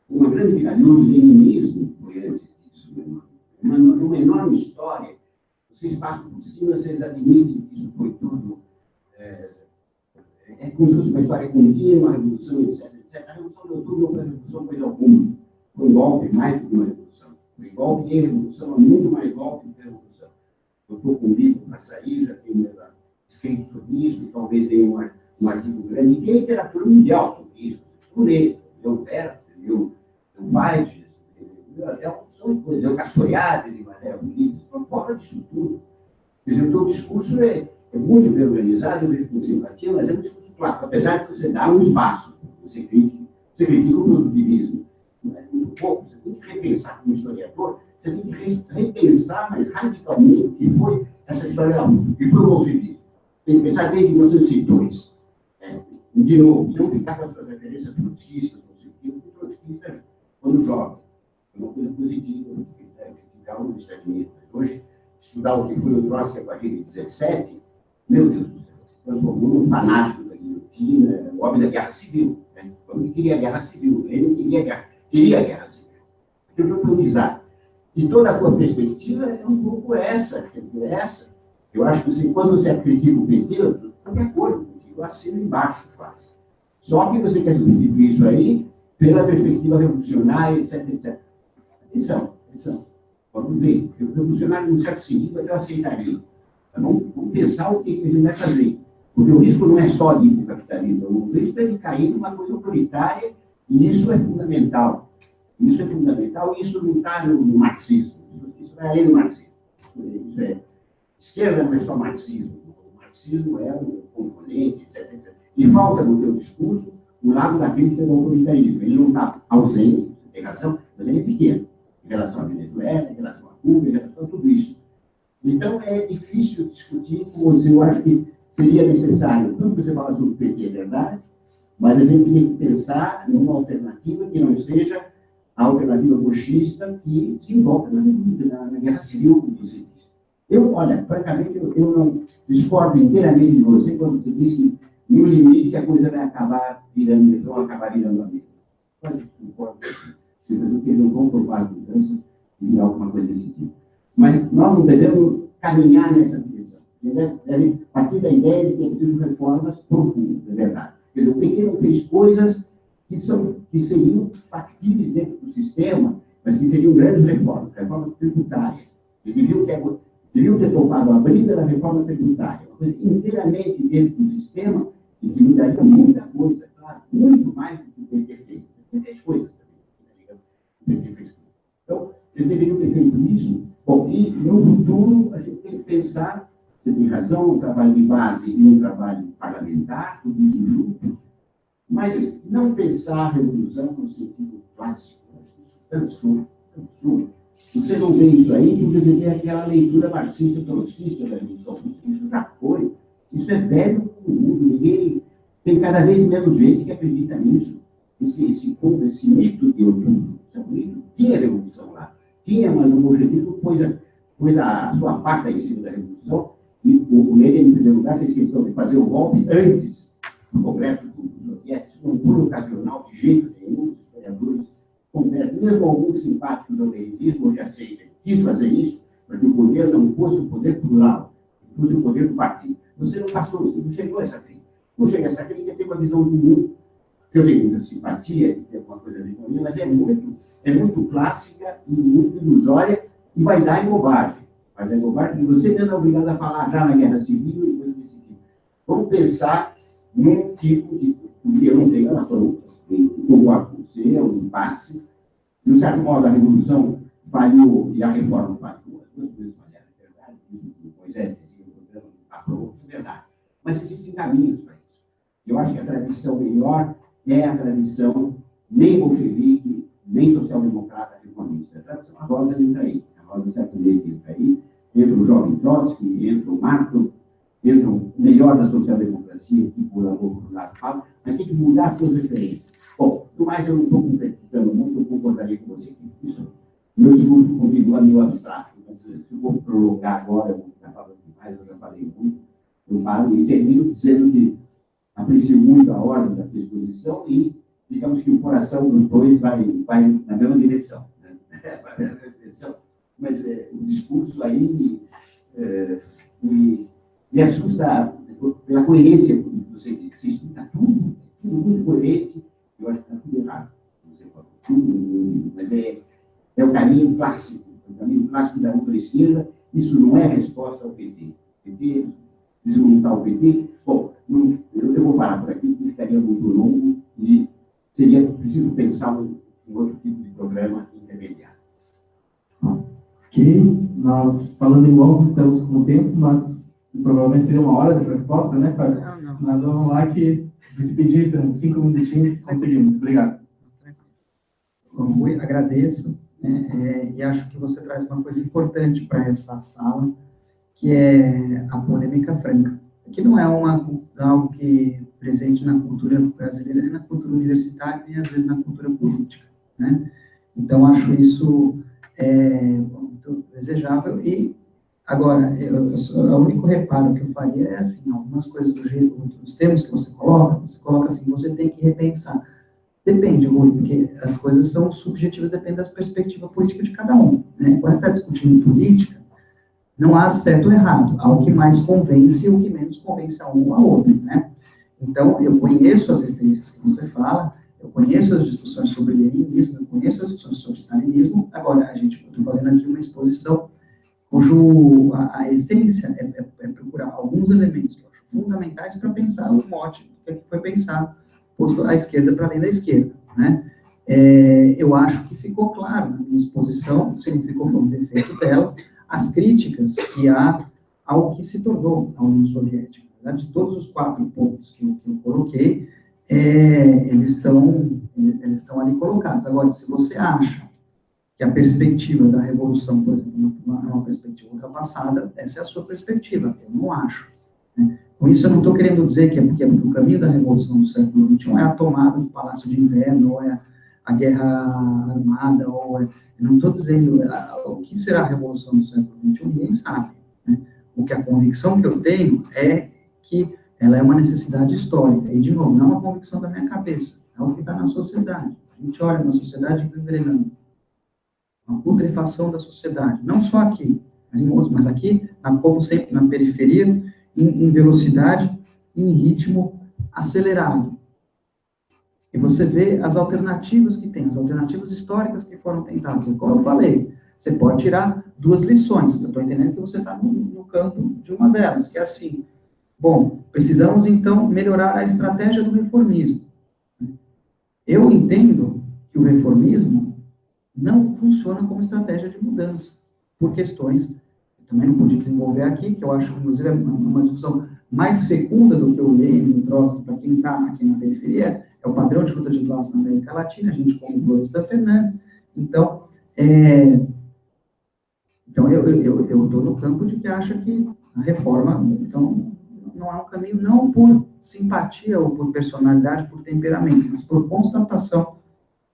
uma grande virada, e o leninismo foi antes disso, uma enorme história. Vocês passam por cima, vocês admitem que isso foi tudo. É como se fosse uma história contínua, a revolução, etc. A Revolução de Outubro não foi uma revolução, coisa alguma. Foi um golpe mais do que uma revolução. Foi golpe e revolução, é muito mais golpe do que a revolução. Eu estou convicto para sair, já tenho escrito sobre isso, talvez venha um artigo grande, e tem literatura mundial sobre isso. Eu leio Werther, eu Weitz, eu Castoriadis, de maneira bonita, estou fora disso tudo. Quer dizer, o teu discurso é muito bem organizado, eu vejo com simpatia, mas é um discurso clássico, apesar de você dar um espaço, você critica o produtivismo. Não é muito pouco, você tem que repensar como historiador, você tem que repensar mais radicalmente o que foi essa história da luta, o que foi o bolchevismo. Tem que pensar desde 1902. De novo, não ficar com as suas referências trotskistas, o trotskista, quando jovem, é uma coisa positiva, criticar os Estados Unidos. Hoje, estudar o que foi o Trotsky a partir de 17, meu Deus do céu, se transformou num fanático da guilhotina, o homem da guerra civil. Quando ele queria a guerra civil, ele não queria a guerra civil. Eu vou organizar. E toda a tua perspectiva é um pouco essa, quer dizer, essa. Eu acho que quando você critica o PT, eu estou de acordo contigo, eu assino embaixo, quase. Só que você quer substituir isso aí pela perspectiva revolucionária, etc, etc. Atenção. Vamos ver. O revolucionário, num certo sentido, eu aceitaria. Vamos pensar o que ele vai fazer. Porque o risco não é só de ir para o capitalismo, o risco é de cair numa coisa autoritária, e isso é fundamental. Isso não está no marxismo. Isso vai além do marxismo. Isso é. Esquerda não é só marxismo. O marxismo é um componente, etc. E falta no teu discurso o lado da crítica do autoritarismo. Ele não está ausente, você tem razão, mas ele é pequeno. Em relação à Venezuela, em relação a Cuba, em relação a tudo isso. Então, é difícil discutir com você. Eu acho que seria necessário, tudo que você fala sobre o PT é verdade, mas a gente tem que pensar numa alternativa que não seja a alternativa bolchista que se envolve na guerra civil, como você diz. Olha, francamente, eu não discordo inteiramente de você quando você diz que, no limite, a coisa vai acabar virando a mesma. Mas concordo com você. Porque eles não vão provar mudanças e alguma coisa desse tipo. Mas nós não devemos caminhar nessa direção. Deve partir da ideia de que é preciso reformas profundas, é verdade. Quer dizer, o PT não fez coisas que seriam factíveis dentro do sistema, mas que seriam grandes reformas tributárias. Eles deviam ter tomado a briga da reforma tributária, uma coisa inteiramente dentro do sistema e que mudaria muita coisa, claro, muito mais do que o PT fez. O PT fez coisas também. Então, eles deveriam ter feito isso. Bom, e no futuro, a gente tem que pensar, você tem razão, um trabalho de base e um trabalho parlamentar, tudo isso junto, mas não pensar a revolução no sentido clássico. Isso é absurdo. Você não vê isso aí, porque você tem aquela leitura marxista-trotskista da revolução. Isso já foi. Isso é velho no mundo. Ninguém tem cada vez menos gente que acredita nisso. Esse mito de outubro. Tinha revolução lá. Tinha, mas o bolchevismo pôs a sua faca em cima da revolução. E o Lenin, em primeiro lugar, fez questão de fazer o golpe antes do Congresso dos Soviéticos. Não foi ocasional de jeito nenhum. Os historiadores, mesmo alguns simpáticos do leninismo, hoje aceitam. Quis fazer isso, para que o poder não fosse o poder plural, fosse o poder do partido. Você não passou, você não chegou a essa crítica. Não chega a essa crítica, tem uma visão do mundo, que eu tenho muita simpatia, que tem alguma coisa a ver comigo, mas é muito clássica e muito ilusória e vai dar em bobagem. Vai dar em bobagem, e você não é obrigado a falar já na guerra civil e coisas desse tipo. Vamos pensar num tipo de... Eu não tenho a fruta, eu concordo com você, é um impasse. De um certo modo, a Revolução falhou e a Reforma falhou. As duas coisas falharam, é verdade. O Moisés dizia, o programa aprovou, é verdade. Mas existem caminhos para isso. Eu acho que a tradição melhor é a tradição nem bolchevique, nem social-democrata reformista. A tradição, a roda entra aí. A roda do século XX entra aí. Entra o jovem Trotsky, entra o Marco, entra o melhor da social-democracia, que por amor por lado fala, mas tem que mudar as suas referências. Bom, do mais eu não estou concretizando muito, eu concordaria com você que isso, meu discurso comigo é meio abstrato. Mas se eu vou prolongar agora, eu vou ficar falando demais, eu já falei muito, eu paro e termino dizendo que aprecio muito a ordem da exposição e, digamos que o coração dos dois vai na mesma direção. Né? Vai na mesma direção. Mas o discurso aí me assusta pela coerência que você disse. Você explica tudo muito coerente. Eu acho que está tudo errado. Você fala tudo, mas é o caminho clássico. O caminho clássico da outra esquerda. Isso não é resposta ao PT. PT, desmontar o PT. Bom, eu vou parar por aqui, porque ficaria muito longo e seria preciso pensar em outro tipo de programa intermediário. Ok, nós falando em longo, estamos com o tempo, mas provavelmente seria uma hora de resposta, né, Fábio? Não. Mas vamos lá que vou te pedir uns 5 minutinhos, conseguimos. Obrigado. Agradeço, e acho que você traz uma coisa importante para essa sala, que é a polêmica franca, que não é algo que é presente na cultura brasileira, nem na cultura universitária, nem às vezes na cultura política, né? Então, acho isso muito desejável. E, agora, o único reparo que eu faria é, assim, algumas coisas dos termos que você coloca assim, você tem que repensar. Depende, Rui, porque as coisas são subjetivas, depende da perspectiva política de cada um, né? Quando está discutindo política, não há certo ou errado, há o que mais convence e o que menos convence a um ou a outro, né? Então, eu conheço as referências que você fala, eu conheço as discussões sobre leninismo, eu conheço as discussões sobre stalinismo. Agora, estou fazendo aqui uma exposição cujo a essência é procurar alguns elementos que eu acho fundamentais para pensar o mote que foi pensado, posto à esquerda para além da esquerda, né? Eu acho que ficou claro na minha exposição, se não ficou, foi um defeito dela, as críticas que há ao que se tornou a União Soviética. Né? De todos os 4 pontos que eu coloquei, eles estão ali colocados. Agora, se você acha que a perspectiva da Revolução, por exemplo, é uma perspectiva ultrapassada, essa é a sua perspectiva, eu não acho. Né? Com isso, eu não estou querendo dizer que o caminho da Revolução do século XXI é a tomada do Palácio de Inverno, ou é a guerra armada, não estou dizendo o que será a Revolução do século XXI, ninguém sabe. Né? A convicção que eu tenho é que ela é uma necessidade histórica, e, de novo, não é uma convicção da minha cabeça, é o que está na sociedade. A gente olha na sociedade engrenando. Uma putrefação da sociedade, não só aqui, mas em outros, mas aqui, como sempre, na periferia, em velocidade, em ritmo acelerado. E você vê as alternativas que tem, as alternativas históricas que foram tentadas. E como eu falei, você pode tirar 2 lições. Eu estou entendendo que você está no campo de uma delas, que é assim, bom, precisamos, então, melhorar a estratégia do reformismo. Eu entendo que o reformismo não funciona como estratégia de mudança, por questões que também não pude desenvolver aqui, que eu acho, inclusive, é uma discussão mais fecunda do que o Lenin, o Trotsky, para quem está aqui na periferia, é o padrão de luta de classe na América Latina, a gente como Florestan Fernandes. Então, eu estou no campo de que acha que a reforma, então, não há um caminho, não por simpatia ou por personalidade, por temperamento, mas por constatação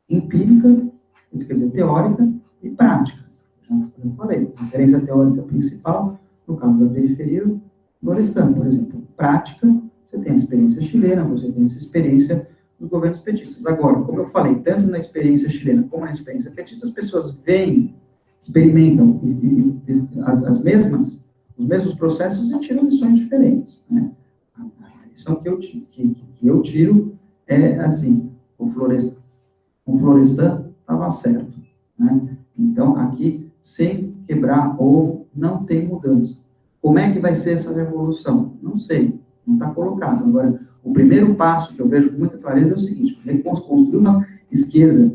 empírica, quer dizer, teórica e prática. Já falei, a diferença teórica principal, no caso da periferia, Florestan, por exemplo, prática, você tem a experiência chilena, você tem essa experiência dos governos petistas. Agora, como eu falei, tanto na experiência chilena como na experiência petista, as pessoas veem experimentam os mesmos processos e tiram lições diferentes, né? A lição que eu tiro é assim: o Florestan estava certo, né? Então, aqui, sem quebrar ovo, não tem mudança. Como é que vai ser essa revolução? Não sei, não está colocado. Agora, o primeiro passo que eu vejo com muita clareza é o seguinte: construir uma esquerda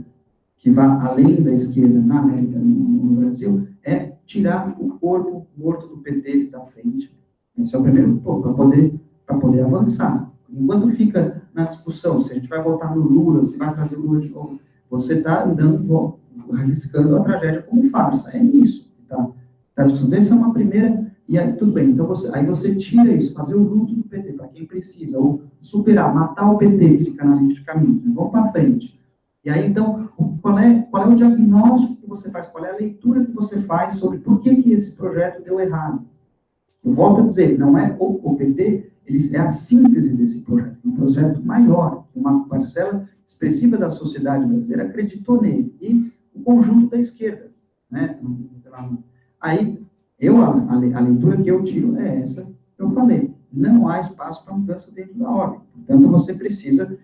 que vá além da esquerda na América, no Brasil, é tirar o corpo morto do PT da frente. Esse é o primeiro ponto, para poder avançar. Enquanto fica na discussão se a gente vai votar no Lula, se vai trazer o Lula de novo, você está arriscando a tragédia como farsa. É isso que está discutindo. Essa é uma primeira. E aí, tudo bem, então aí você tira isso, fazer o luto do PT, para quem precisa, ou superar, matar o PT psicanaliticamente, vamos para frente. E aí, então, qual é o diagnóstico que você faz, qual é a leitura que você faz sobre por que esse projeto deu errado? Eu volto a dizer, não é o PT, é a síntese desse projeto, um projeto maior, uma parcela expressiva da sociedade brasileira acreditou nele, e o conjunto da esquerda, né? Aí, a leitura que eu tiro é essa que eu falei. Não há espaço para mudança dentro da ordem. Portanto, você precisa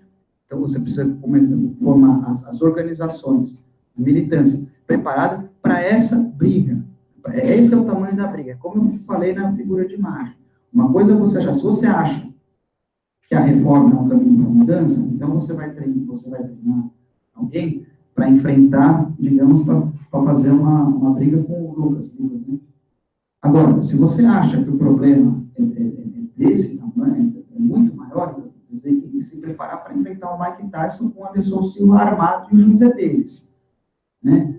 formar as organizações de militância preparadas para essa briga. Esse é o tamanho da briga. Como eu falei na figura de imagem. Uma coisa é você achar, se você acha que a reforma é um caminho para mudança, então você vai treinar alguém para enfrentar, digamos, para fazer uma briga com o Lucas, né? Agora, se você acha que o problema é desse tamanho, é muito maior, você tem que se preparar para enfrentar o Mike Tyson com o Anderson Silva armado e o juiz é deles, né?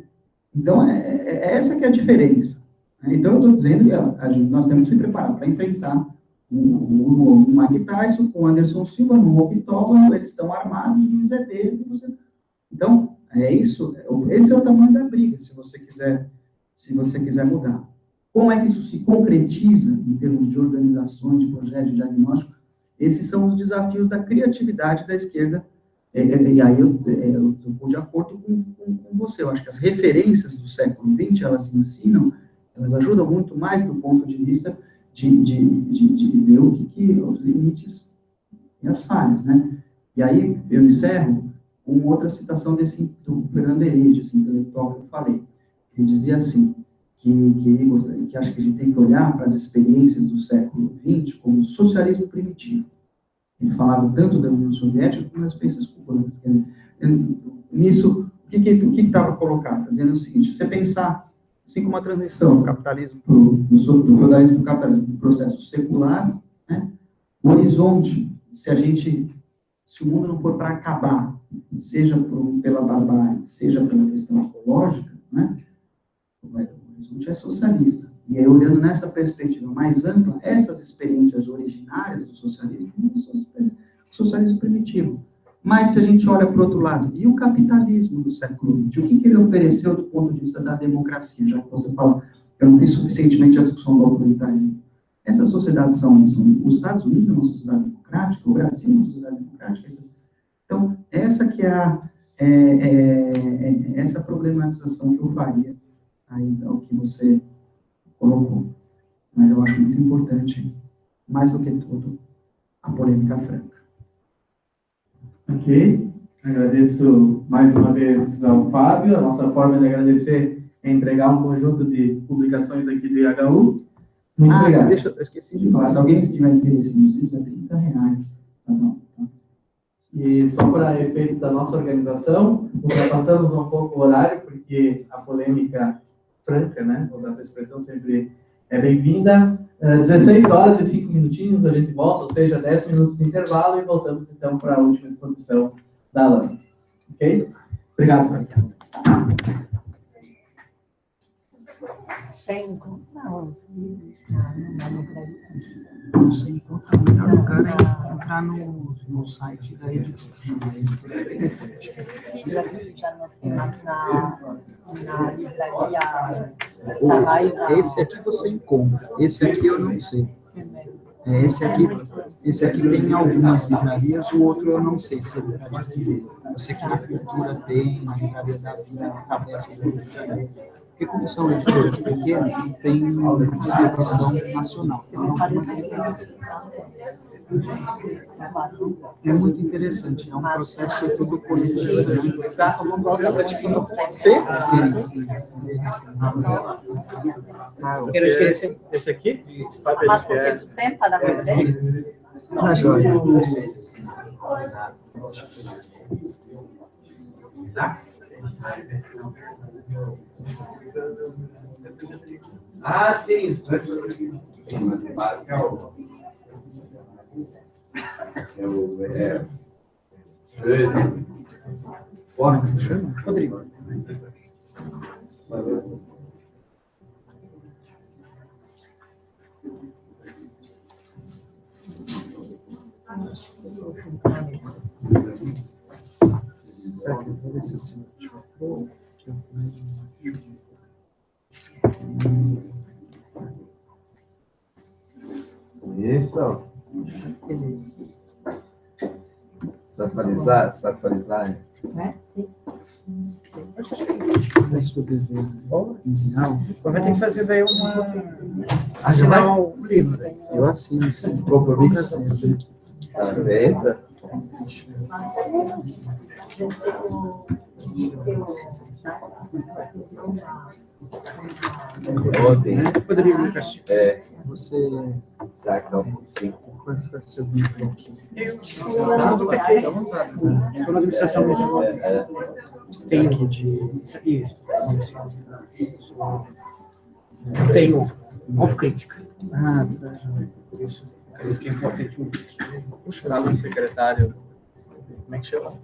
Então, essa que é a diferença. Então, eu estou dizendo que nós temos que se preparar para enfrentar o Mike Tyson com o Anderson Silva no octógono, eles estão armados, o juiz é deles. Então, é isso. Esse é o tamanho da briga, se você quiser mudar. Como é que isso se concretiza em termos de organizações, de projetos, de diagnóstico? Esses são os desafios da criatividade da esquerda. E aí eu estou de acordo com você. Eu acho que as referências do século XX, elas ensinam, elas ajudam muito mais do ponto de vista de ver o que os limites e as falhas, né? E aí eu encerro com outra citação do Fernando Heredia, esse intelectual que eu falei. Ele dizia assim, que acha que a gente tem que olhar para as experiências do século XX como socialismo primitivo. Ele falava tanto da União Soviética como das experiências cubanas. Nisso, o que estava colocado? Dizendo o seguinte: você pensar, assim como a transição do capitalismo do feudalismo para o capitalismo, do processo secular, né? O horizonte, se o mundo não for para acabar, seja pela barbárie, seja pela questão ecológica, né? O horizonte é socialista. E aí, olhando nessa perspectiva mais ampla, essas experiências originárias do socialismo, o socialismo primitivo. Mas, se a gente olha para o outro lado, e o capitalismo do século XX? O que ele ofereceu do ponto de vista da democracia? Já que você fala, eu não vi suficientemente a discussão do autoritarismo. Essas sociedades são os Estados Unidos é uma sociedade democrática, o Brasil é uma sociedade democrática. Então, essa que é essa problematização que eu faria aí, o que você colocou. Mas eu acho muito importante, mais do que tudo, a polêmica franca. Ok. Agradeço mais uma vez ao Fábio. A nossa forma de agradecer é entregar um conjunto de publicações aqui do IHU. Muito obrigado. Eu esqueci de falar. Se alguém tiver interesse nos livros, é R$30. Tá bom. E só para efeitos da nossa organização, ultrapassamos um pouco o horário, porque a polêmica franca, né, vou dar essa expressão, sempre é bem-vinda. 16 horas e 5 minutinhos, a gente volta, ou seja, 10 minutos de intervalo, e voltamos então para a última exposição da Alana. Ok? Obrigado, Frank. Sem encontrar os livros na livraria. Você encontra, o melhor lugar é encontrar no site da editora Elefante. Sim, aqui já não tem mais na livraria Saraiva. Esse aqui você encontra, esse aqui eu não sei. Esse aqui tem em algumas livrarias, o outro eu não sei se ele está distribuído. Eu sei que na Cultura tem, na Livraria da Vida, na Cabeça do Rio de Janeiro. Porque como são editoras pequenas, não tem distribuição nacional. Tem algumas é muito interessante, é um processo todo coletivo, né? Sim. Sim. Esse aqui? Mas por que tu tem para dar para ver? Tá joia. Ah, sim. Rodrigo. Certo, vou ver se assim. Isso. Se atualizar. Não, Vai ter que fazer daí uma... assinar o livro. Eu assino, sim. Compromisso. Eita. Ontem. Rodrigo, Lucas. É. Você... Já que são 5. Quantos vai ser o livro aqui? Estou na administração municipal. Tem aqui de... Isso. Tenho autocrítica. Ah, Por isso, acredito que é importante um Estava o secretário. Como é que chama?